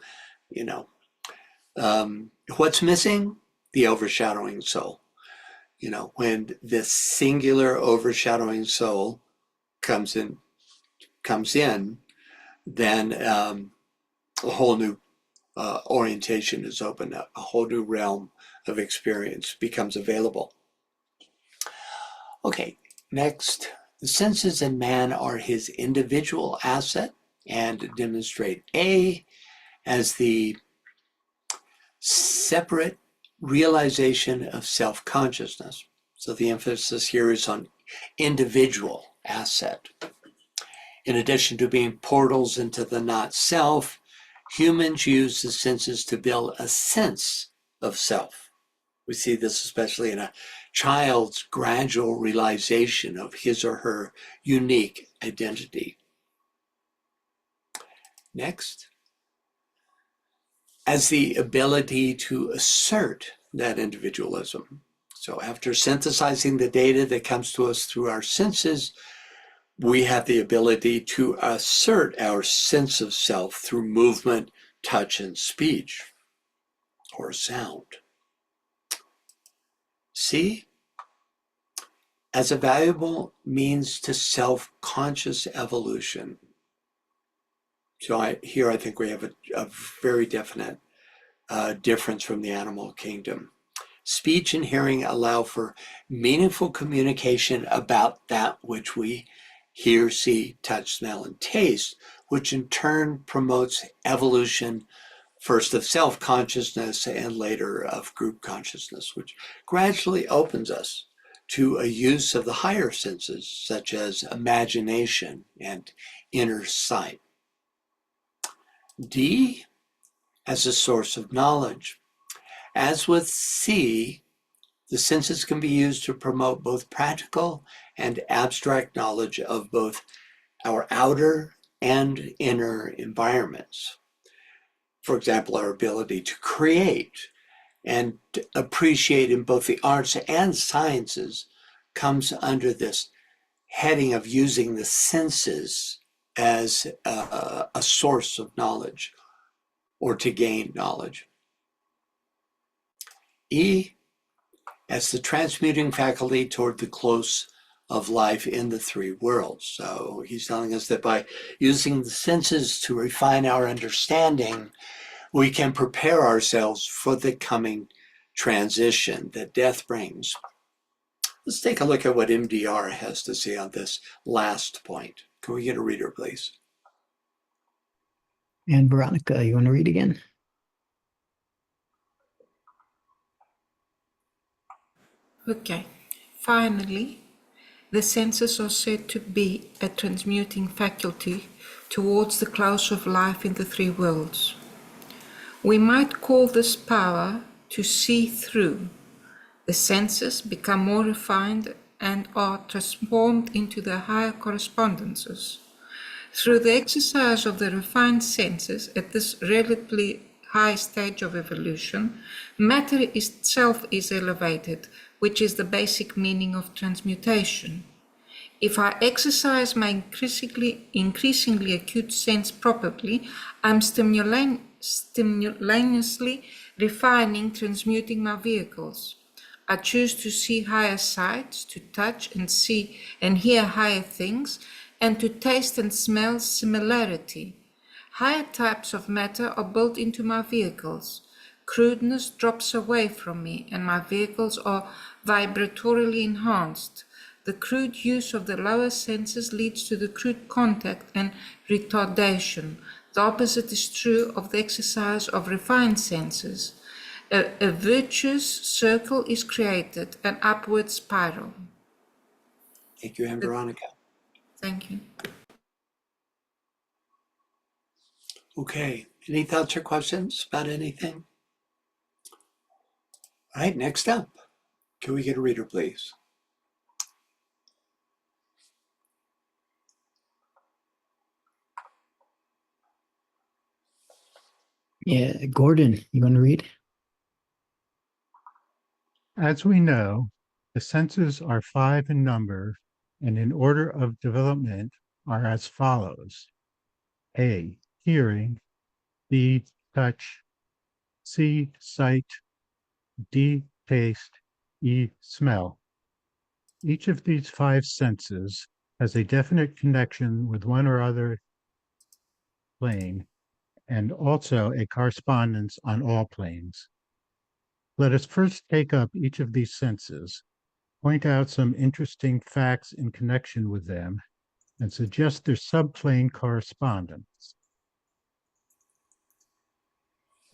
Speaker 1: What's missing? The overshadowing soul. When this singular overshadowing soul comes in, then a whole new orientation is opened up. A whole new realm of experience becomes available. Okay, next. The senses in man are his individual asset and demonstrate A as the separate realization of self-consciousness. So the emphasis here is on individual asset. In addition to being portals into the not self, humans use the senses to build a sense of self. We see this especially in a child's gradual realization of his or her unique identity. Next, as the ability to assert that individualism. So after synthesizing the data that comes to us through our senses, we have the ability to assert our sense of self through movement, touch, and speech, or sound. C, as a valuable means to self-conscious evolution. So here I think we have a very definite difference from the animal kingdom. Speech and hearing allow for meaningful communication about that which we hear, see, touch, smell, and taste, which in turn promotes evolution, first of self-consciousness and later of group consciousness, which gradually opens us to a use of the higher senses, such as imagination and inner sight. D, as a source of knowledge. As with C, the senses can be used to promote both practical and abstract knowledge of both our outer and inner environments. For example, our ability to create and appreciate in both the arts and sciences comes under this heading of using the senses as a source of knowledge or to gain knowledge. E, as the transmuting faculty toward the close of life in the three worlds. So he's telling us that by using the senses to refine our understanding, we can prepare ourselves for the coming transition that death brings. Let's take a look at what MDR has to say on this last point. Can we get a reader, please?
Speaker 2: And Veronica, you want to read again?
Speaker 3: Okay. Finally, the senses are said to be a transmuting faculty towards the close of life in the three worlds. We might call this power to see through. The senses become more refined and are transformed into their higher correspondences. Through the exercise of the refined senses at this relatively high stage of evolution, matter itself is elevated, which is the basic meaning of transmutation. If I exercise my increasingly acute sense properly, I'm simultaneously refining, transmuting my vehicles. I choose to see higher sights, to touch and see and hear higher things, and to taste and smell similarity. Higher types of matter are built into my vehicles. Crudeness drops away from me, and my vehicles are vibratorily enhanced. The crude use of the lower senses leads to the crude contact and retardation. The opposite is true of the exercise of refined senses. A virtuous circle is created, an upward spiral.
Speaker 1: Thank you, and Veronica.
Speaker 3: Thank you.
Speaker 1: Okay, any thoughts or questions about anything? All right, next up. Can we get a reader, please?
Speaker 2: Yeah, Gordon, you want to read?
Speaker 4: As we know, the senses are 5 in number and in order of development are as follows. A, hearing. B, touch. C, sight. D, taste. E, smell. Each of these 5 senses has a definite connection with one or other plane, and also a correspondence on all planes. Let us first take up each of these senses, point out some interesting facts in connection with them, and suggest their subplane correspondence.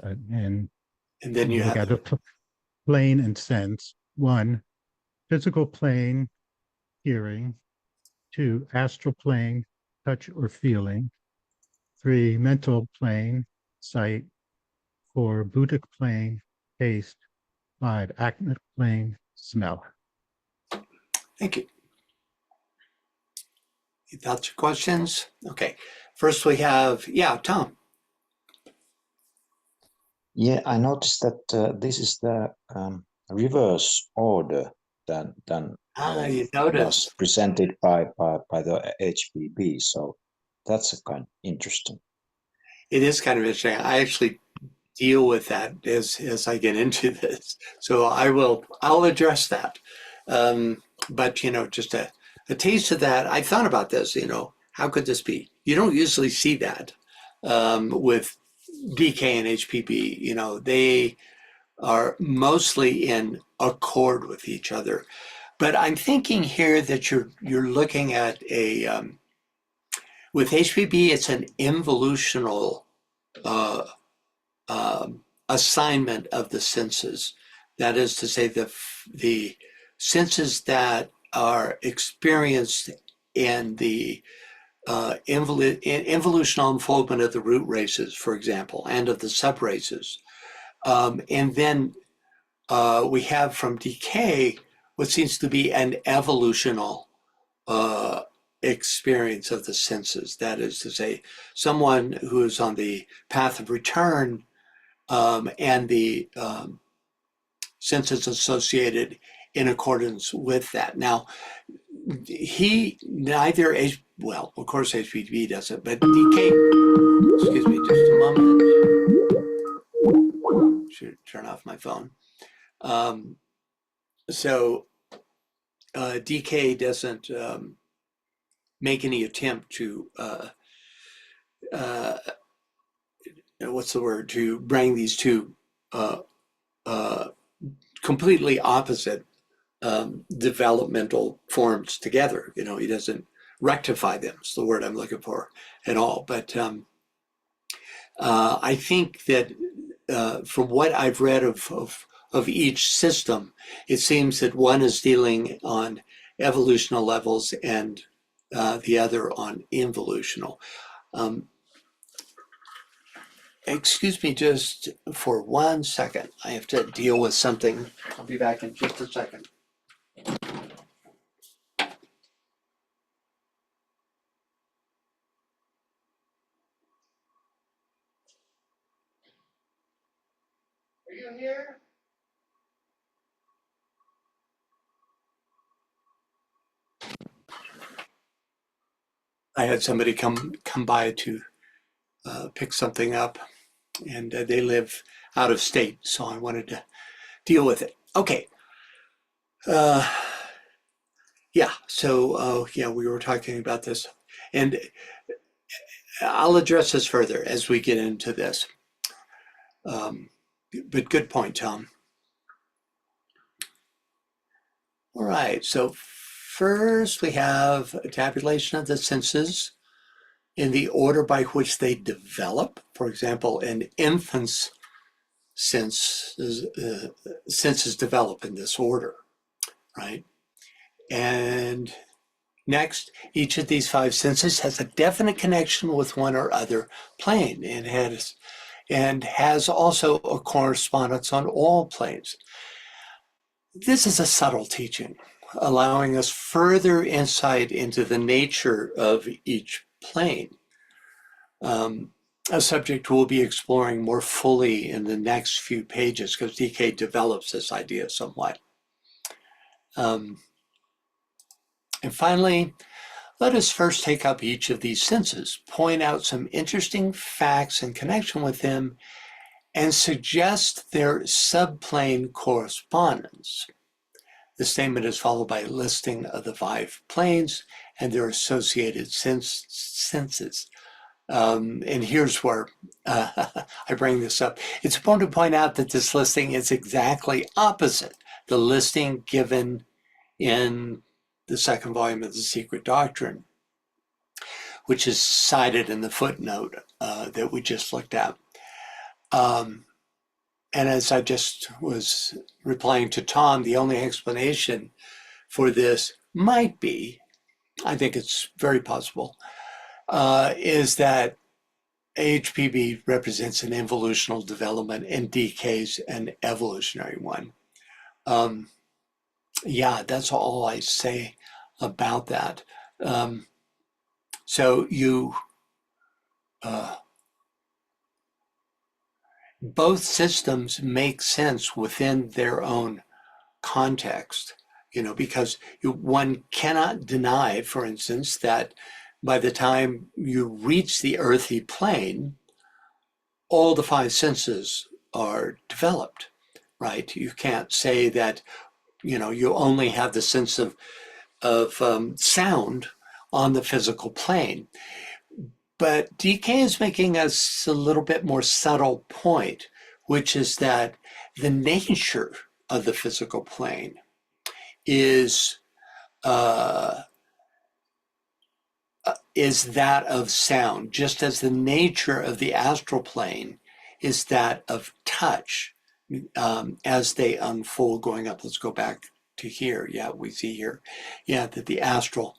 Speaker 4: And
Speaker 1: then you
Speaker 4: look
Speaker 1: have
Speaker 4: at a plane and sense. 1, physical plane, hearing. 2, astral plane, touch or feeling. 3, mental plane, sight. 4, Buddhic plane, taste. 5, actinic plane, smell.
Speaker 1: Thank you. Any thoughts or questions? Okay. First we have, Tom.
Speaker 11: Yeah, I noticed that this is the reverse order than
Speaker 1: You
Speaker 11: was
Speaker 1: noticed.
Speaker 11: presented by the HPB. So that's a kind of interesting.
Speaker 1: It is kind of interesting. I actually deal with that as I get into this. So I'll address that. But just a taste of that. I thought about this, how could this be? You don't usually see that with DK and HPB. They are mostly in accord with each other. But I'm thinking here that you're looking at with HPB, it's an involutional assignment of the senses. That is to say, the senses that are experienced in the involutional unfoldment of the root races, for example, and of the subraces. And then we have from decay what seems to be an evolutional experience of the senses. That is to say, someone who is on the path of return and the senses associated in accordance with that. Now, of course HPB doesn't, but DK, excuse me, just a moment. Should turn off my phone. DK doesn't make any attempt to to bring these two completely opposite developmental forms together. He doesn't rectify them, is the word I'm looking for, at all. But I think that from what I've read of each system, it seems that one is dealing on evolutional levels and the other on involutional. Excuse me just for 1 second. I have to deal with something. I'll be back in just a second. Are you here? I had somebody come by to pick something up, and they live out of state, so I wanted to deal with it. Okay. We were talking about this, and I'll address this further as we get into this. But good point, Tom. All right, so first we have a tabulation of the senses in the order by which they develop. For example, an infant's senses develop in this order, right? And next, each of these 5 senses has a definite connection with one or other plane and has also a correspondence on all planes. This is a subtle teaching, allowing us further insight into the nature of each plane. A subject we'll be exploring more fully in the next few pages because DK develops this idea somewhat. And finally, let us first take up each of these senses, point out some interesting facts in connection with them, and suggest their subplane correspondence. The statement is followed by a listing of the 5 planes and their associated senses. And here's where I bring this up. It's important to point out that this listing is exactly opposite the listing given in the second volume of The Secret Doctrine, which is cited in the footnote that we just looked at. And as I just was replying to Tom, the only explanation for this might be, I think it's very possible, is that HPB represents an involutional development and decay is an evolutionary one. Yeah, that's all I say about that. So you, both systems make sense within their own context, because one cannot deny, for instance, that by the time you reach the earthy plane, all the five senses are developed, right? You can't say that, you only have the sense of sound on the physical plane. But DK is making us a little bit more subtle point, which is that the nature of the physical plane is that of sound, just as the nature of the astral plane is that of touch as they unfold going up. Let's go back to here. Yeah, we see here, that the astral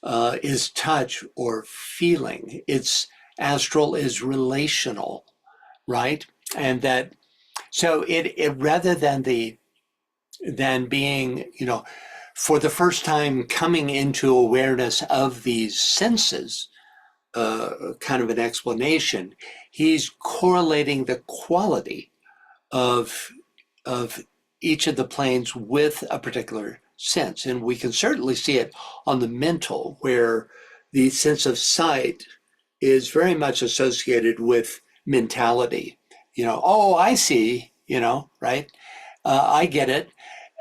Speaker 1: is touch or feeling. It's astral is relational, right? And that, so it rather than being, for the first time coming into awareness of these senses, kind of an explanation, he's correlating the quality of each of the planes with a particular sense. And we can certainly see it on the mental, where the sense of sight is very much associated with mentality. Oh, I see, right? I get it.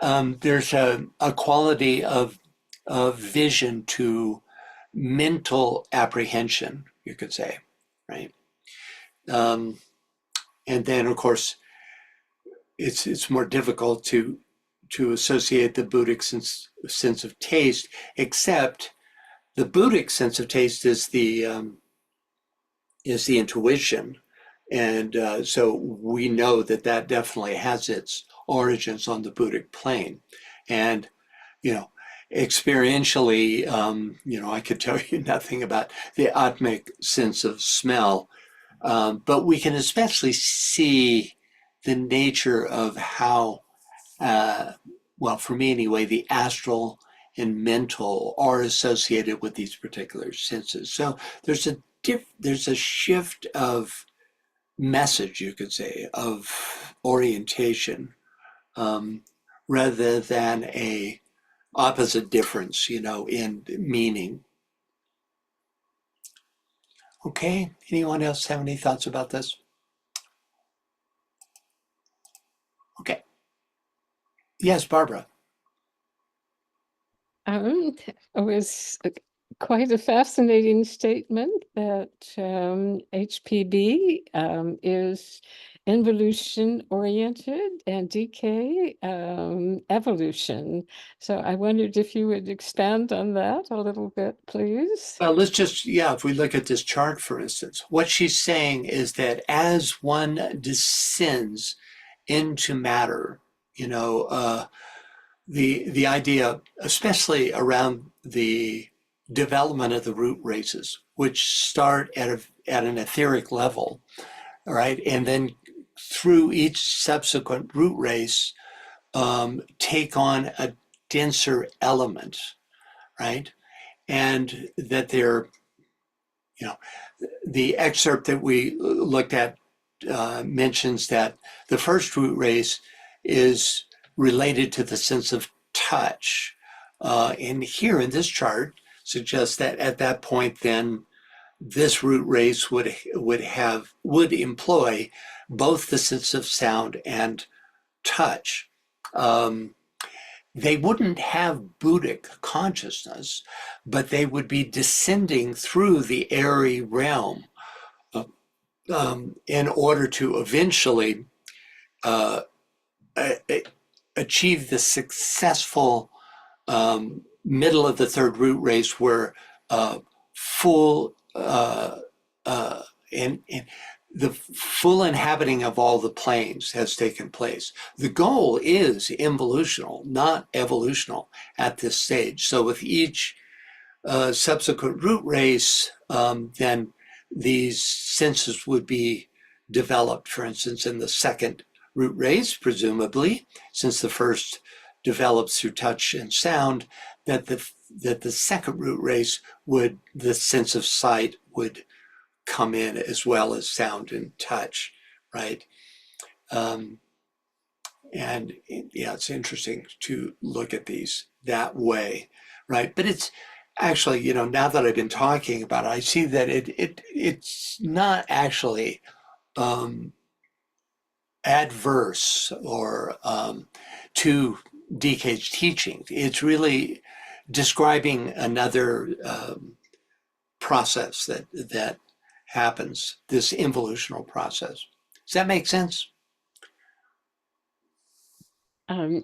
Speaker 1: There's a quality of vision to mental apprehension, you could say, right? And then, of course, it's more difficult to associate the Buddhic sense of taste, except the Buddhic sense of taste is the intuition, and so we know that definitely has its origins on the Buddhic plane, and experientially, I could tell you nothing about the Atmic sense of smell, but we can especially see the nature of how, well, for me anyway, the astral and mental are associated with these particular senses. So there's a shift of message, you could say, of orientation, rather than a opposite difference, in meaning. Okay, anyone else have any thoughts about this? Okay. Yes, Barbara.
Speaker 12: It was quite a fascinating statement that HPB is involution oriented and DK evolution. So I wondered if you would expand on that a little bit, please.
Speaker 1: Well, let's just, if we look at this chart, for instance, what she's saying is that as one descends into matter, the idea, especially around the development of the root races, which start at an etheric level, all right, and then through each subsequent root race, take on a denser element, right, and that they're, the excerpt that we looked at mentions that the first root race is related to the sense of touch. And here in this chart suggests that at that point, then this root race would employ both the sense of sound and touch. They wouldn't have Buddhic consciousness, but they would be descending through the airy realm in order to eventually achieve the successful middle of the third root race where full in the full inhabiting of all the planes has taken place. The goal is involutional, not evolutional at this stage. So with each subsequent root race, then these senses would be developed. For instance, in the second root race, presumably, since the first develops through touch and sound, that the second root race would, the sense of sight would come in as well as sound and touch, right? And yeah, it's interesting to look at these that way, right? But it's actually, you know, now that I've been talking about it, I see that it's not actually adverse or to DK's teaching. It's really describing another process that happens, this involutional process. Does that make sense?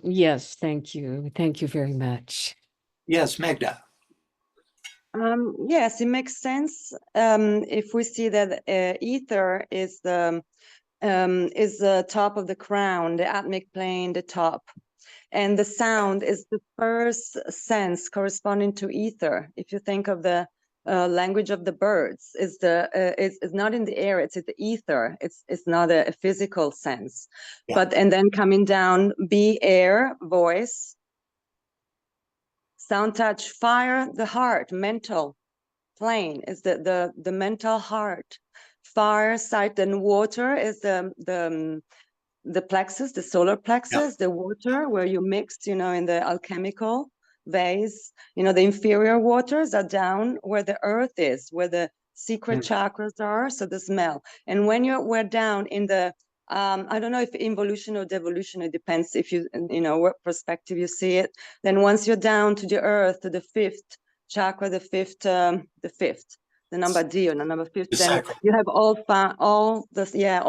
Speaker 12: Yes, thank you. Thank you very much.
Speaker 1: Yes, Magda.
Speaker 8: Yes, it makes sense if we see that ether is the top of the crown, the atmic plane, the top, and the sound is the first sense corresponding to ether. If you think of the language of the birds, it's not in the air; it's in the ether. It's not a physical sense,
Speaker 1: Yeah.
Speaker 8: but and then coming down, be air, voice, sound, touch, fire, the heart, mental plane is the mental heart. Fire, sight, and water is the plexus, the solar plexus,
Speaker 1: Yeah.
Speaker 8: the water where you mix, you know, in the alchemical vase. You know, the inferior waters are down where the earth is, where the secret chakras are, so the smell. And when we're down in the I don't know if involution or devolution, it depends if you know what perspective you see it. Then once you're down to the earth, to the fifth chakra, the fifth, the number D or the number fifth,
Speaker 1: The
Speaker 8: then
Speaker 1: sacral.
Speaker 8: you have all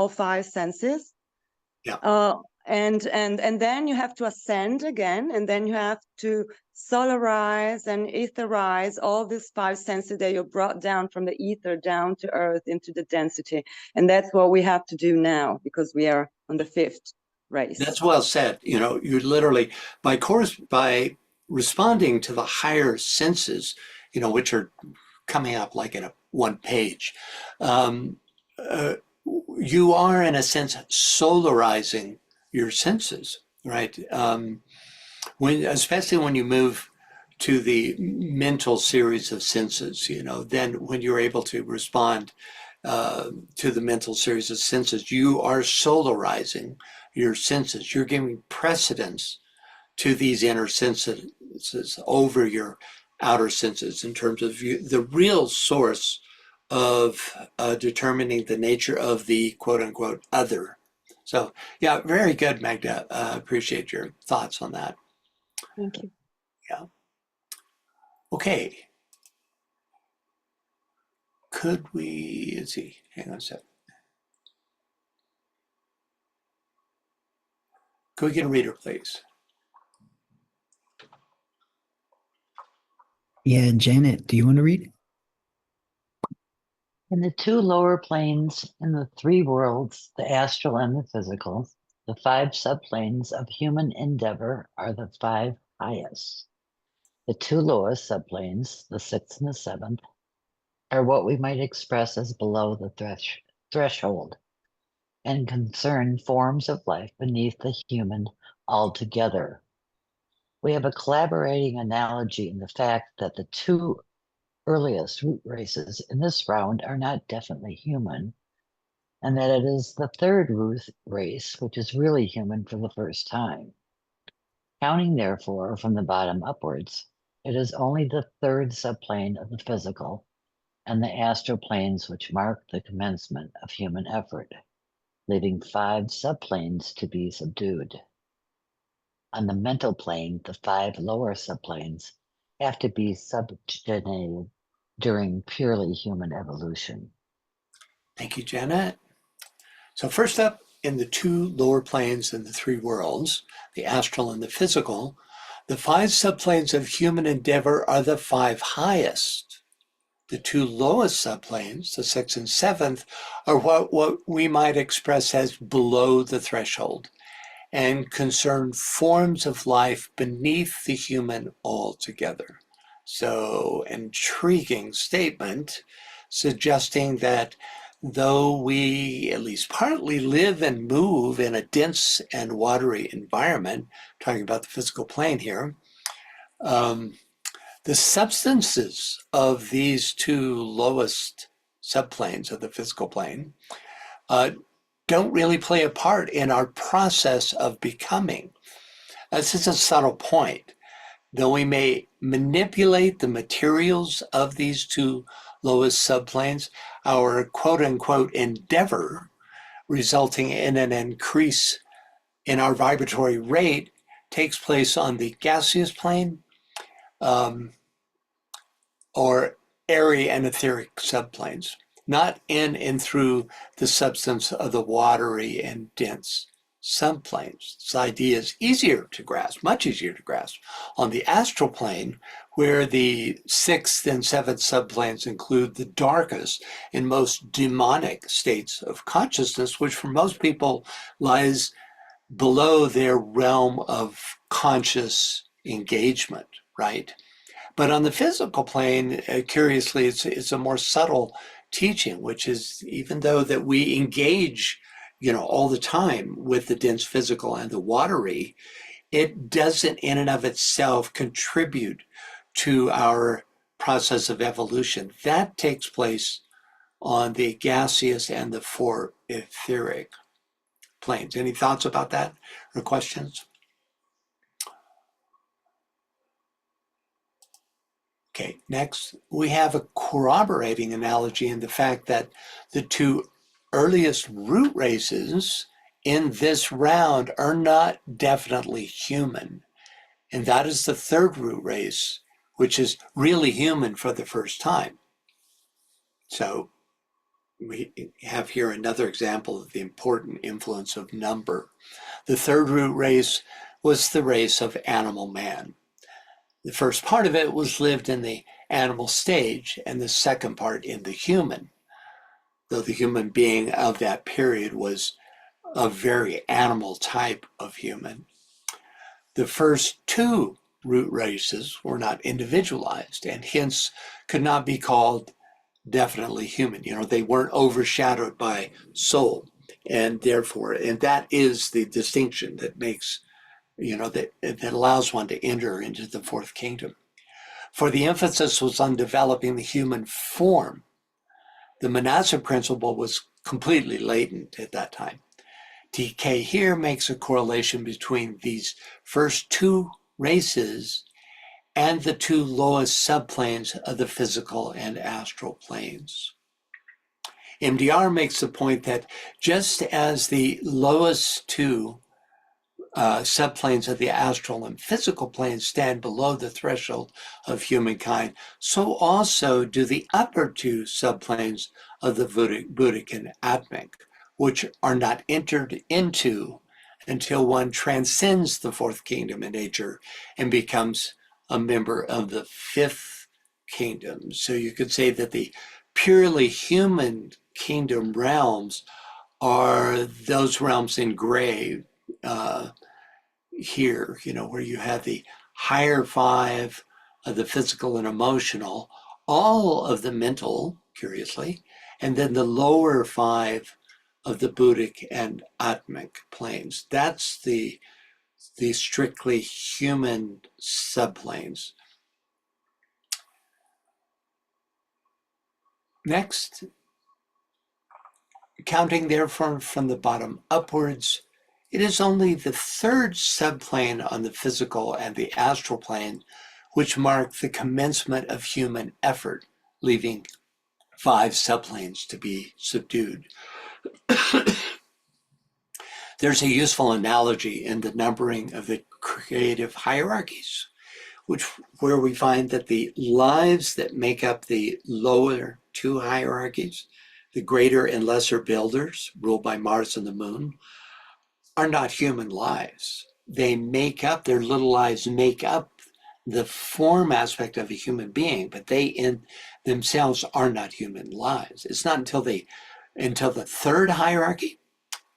Speaker 8: five senses.
Speaker 1: Yeah.
Speaker 8: And then you have to ascend again, and then you have to solarize and etherize all these five senses that you brought down from the ether down to earth into the density. And that's what we have to do now, because we are on the fifth race.
Speaker 1: That's well said. You know, you literally by responding to the higher senses, you know, which are coming up like in a one page, you are in a sense solarizing your senses, right? Especially when you move to the mental series of senses, you know, then when you're able to respond to the mental series of senses, you are solarizing your senses. You're giving precedence to these inner senses over your outer senses in terms of the real source of determining the nature of the quote unquote other. So yeah, very good, Magda. Appreciate your thoughts on that.
Speaker 8: Thank you.
Speaker 1: Yeah. Okay. Could we, let's see, hang on a sec. Could we get a reader, please?
Speaker 2: Yeah, Janet, do you want to read?
Speaker 5: In the two lower planes, in the three worlds, the astral and the physical, the five subplanes of human endeavor are the five highest. The two lowest subplanes, the sixth and the seventh, are what we might express as below the threshold and concern forms of life beneath the human altogether. We have a collaborating analogy in the fact that the two earliest root races in this round are not definitely human, and that it is the third root race which is really human for the first time. Counting, therefore, from the bottom upwards, it is only the third subplane of the physical and the astral planes which mark the commencement of human effort, leaving five subplanes to be subdued. On the mental plane, the five lower subplanes have to be subjugated during purely human evolution.
Speaker 1: Thank you, Janet. So first up, in the two lower planes in the three worlds, the astral and the physical, the five subplanes of human endeavor are the five highest. The two lowest subplanes, the sixth and seventh, are what we might express as below the threshold and concern forms of life beneath the human altogether. So, intriguing statement suggesting that though we at least partly live and move in a dense and watery environment, talking about the physical plane here, the substances of these two lowest subplanes of the physical plane don't really play a part in our process of becoming. This is a subtle point. Though we may manipulate the materials of these two lowest subplanes, our quote unquote endeavor resulting in an increase in our vibratory rate takes place on the gaseous plane or airy and etheric subplanes, not in and through the substance of the watery and dense subplanes. This idea is easier to grasp, much easier to grasp on the astral plane, where the sixth and seventh subplanes include the darkest and most demonic states of consciousness, which for most people lies below their realm of conscious engagement, right? But on the physical plane, curiously, it's a more subtle teaching, which is even though that we engage, all the time with the dense physical and the watery, it doesn't in and of itself contribute to our process of evolution. That takes place on the gaseous and the four etheric planes. Any thoughts about that or questions? Okay, next, we have a corroborating analogy in the fact that the two earliest root races in this round are not definitely human. And that is the third root race, which is really human for the first time. So we have here another example of the important influence of number. The third root race was the race of animal man. The first part of it was lived in the animal stage, and the second part in the human, though the human being of that period was a very animal type of human. The first two root races were not individualized and hence could not be called definitely human. They weren't overshadowed by soul, and therefore, and that is the distinction that makes, that allows one to enter into the fourth kingdom. For the emphasis was on developing the human form. The monastic principle was completely latent at that time. TK here makes a correlation between these first two races and the two lowest subplanes of the physical and astral planes. MDR makes the point that just as the lowest two subplanes of the astral and physical planes stand below the threshold of humankind, so also do the upper two subplanes of the Buddhic and Atmic, which are not entered into until one transcends the fourth kingdom in nature and becomes a member of the fifth kingdom. So you could say that the purely human kingdom realms are those realms in gray, here, where you have the higher five of the physical and emotional, all of the mental, curiously, and then the lower five of the Buddhic and Atmic planes. That's the strictly human subplanes. Next, counting therefore from the bottom upwards, it is only the third subplane on the physical and the astral plane which mark the commencement of human effort, leaving five subplanes to be subdued. There's a useful analogy in the numbering of the creative hierarchies, where we find that the lives that make up the lower two hierarchies, the greater and lesser builders, ruled by Mars and the moon, are not human lives. They make up, their little lives make up the form aspect of a human being, but they in themselves are not human lives. It's not until the third hierarchy,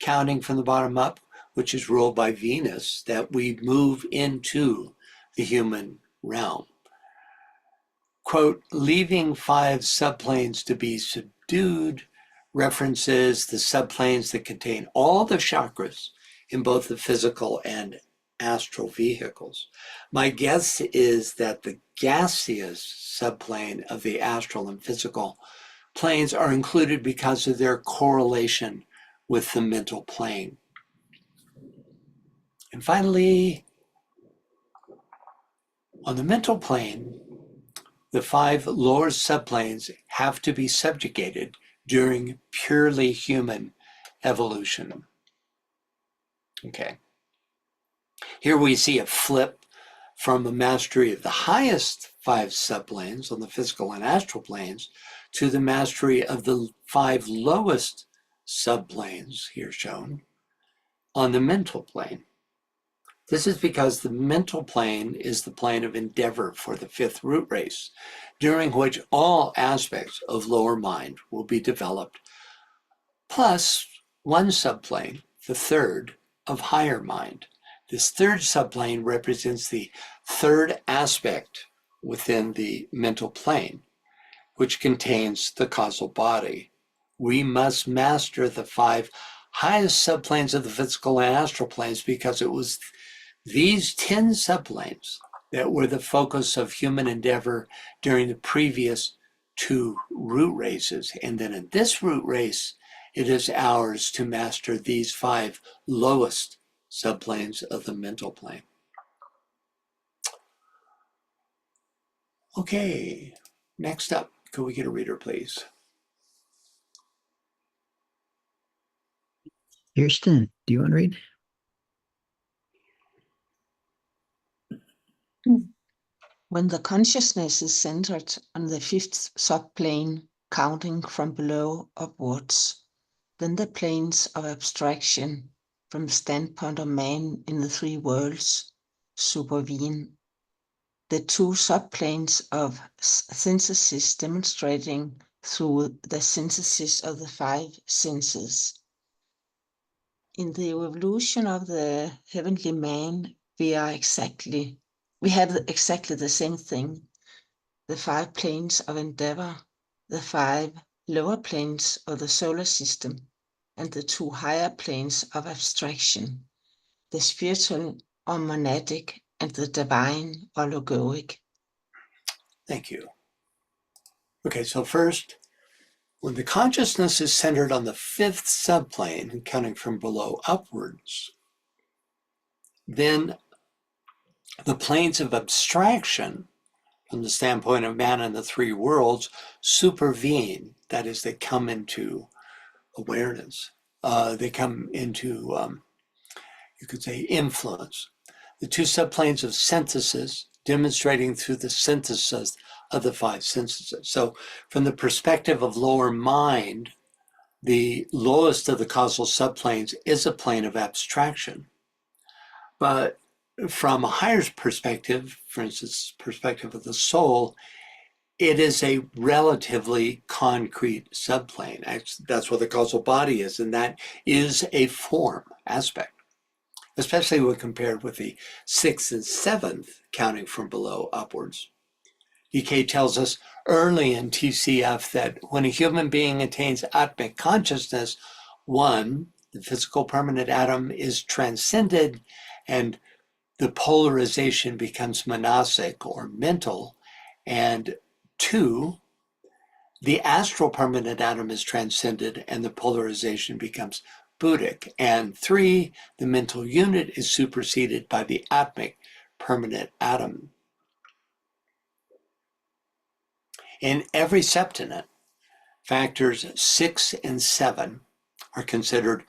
Speaker 1: counting from the bottom up, which is ruled by Venus, that we move into the human realm. Quote, leaving 5 subplanes to be subdued references the subplanes that contain all the chakras in both the physical and astral vehicles. My guess is that the gaseous subplane of the astral and physical planes are included because of their correlation with the mental plane. And finally, on the mental plane, the 5 lower subplanes have to be subjugated during purely human evolution. Okay. Here we see a flip from the mastery of the highest 5 subplanes on the physical and astral planes to the mastery of the 5 lowest subplanes, here shown, on the mental plane. This is because the mental plane is the plane of endeavor for the 5th root race, during which all aspects of lower mind will be developed, plus 1 subplane, the 3rd, of higher mind. This 3rd subplane represents the 3rd aspect within the mental plane, which contains the causal body. We must master the 5 highest subplanes of the physical and astral planes because it was these 10 subplanes that were the focus of human endeavor during the previous 2 root races. And then in this root race, it is ours to master these 5 lowest subplanes of the mental plane. Okay, next up, could we get a reader, please?
Speaker 2: Kirsten, do you want to read?
Speaker 6: When the consciousness is centered on the 5th subplane, counting from below upwards, then the planes of abstraction from the standpoint of man in the 3 worlds supervene. The 2 subplanes of synthesis demonstrating through the synthesis of the 5 senses. In the evolution of the heavenly man, we have exactly the same thing. The 5 planes of endeavor, the 5 lower planes of the solar system, and the 2 higher planes of abstraction, the spiritual or monadic and the divine or logoic.
Speaker 1: Thank you. Okay, so first, when the consciousness is centered on the 5th subplane, counting from below upwards, then the planes of abstraction, from the standpoint of man and the 3 worlds, supervene. That is, they come into awareness. They come into, you could say, influence. The 2 subplanes of synthesis, demonstrating through the synthesis of the 5 senses. So from the perspective of lower mind, the lowest of the causal subplanes is a plane of abstraction. But from a higher perspective, for instance, perspective of the soul, it is a relatively concrete subplane. That's what the causal body is, and that is a form aspect, especially when compared with the 6th and 7th, counting from below upwards. DK tells us early in ToCF that when a human being attains Atmic consciousness, 1, the physical permanent atom is transcended and the polarization becomes manasic or mental, and 2, the astral permanent atom is transcended and the polarization becomes Buddhic, and 3, the mental unit is superseded by the Atmic permanent atom. In every septenate, factors 6 and 7 are considered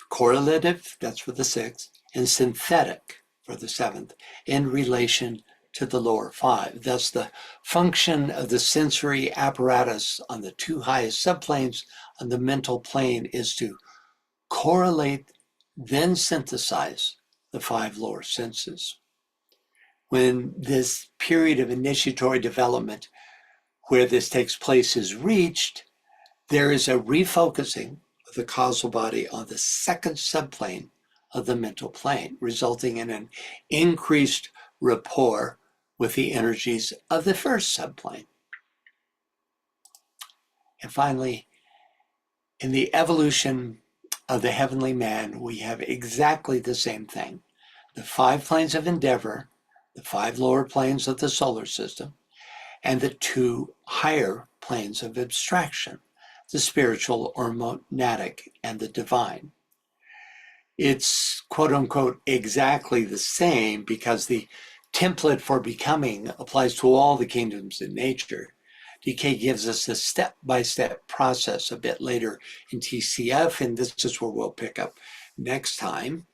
Speaker 1: correlative, that's for the 6th, and synthetic for the 7th, in relation to the lower 5. Thus, the function of the sensory apparatus on the 2 highest subplanes on the mental plane is to correlate, then synthesize the 5 lower senses. When this period of initiatory development where this takes place is reached, there is a refocusing of the causal body on the second subplane of the mental plane, resulting in an increased rapport with the energies of the first subplane. And finally, in the evolution of the heavenly man, we have exactly the same thing. The 5 planes of endeavor, the 5 lower planes of the solar system, and the 2 higher planes of abstraction, the spiritual or monadic and the divine. It's quote unquote exactly the same because the template for becoming applies to all the kingdoms in nature. DK gives us a step-by-step process a bit later in TCF, and this is where we'll pick up next time.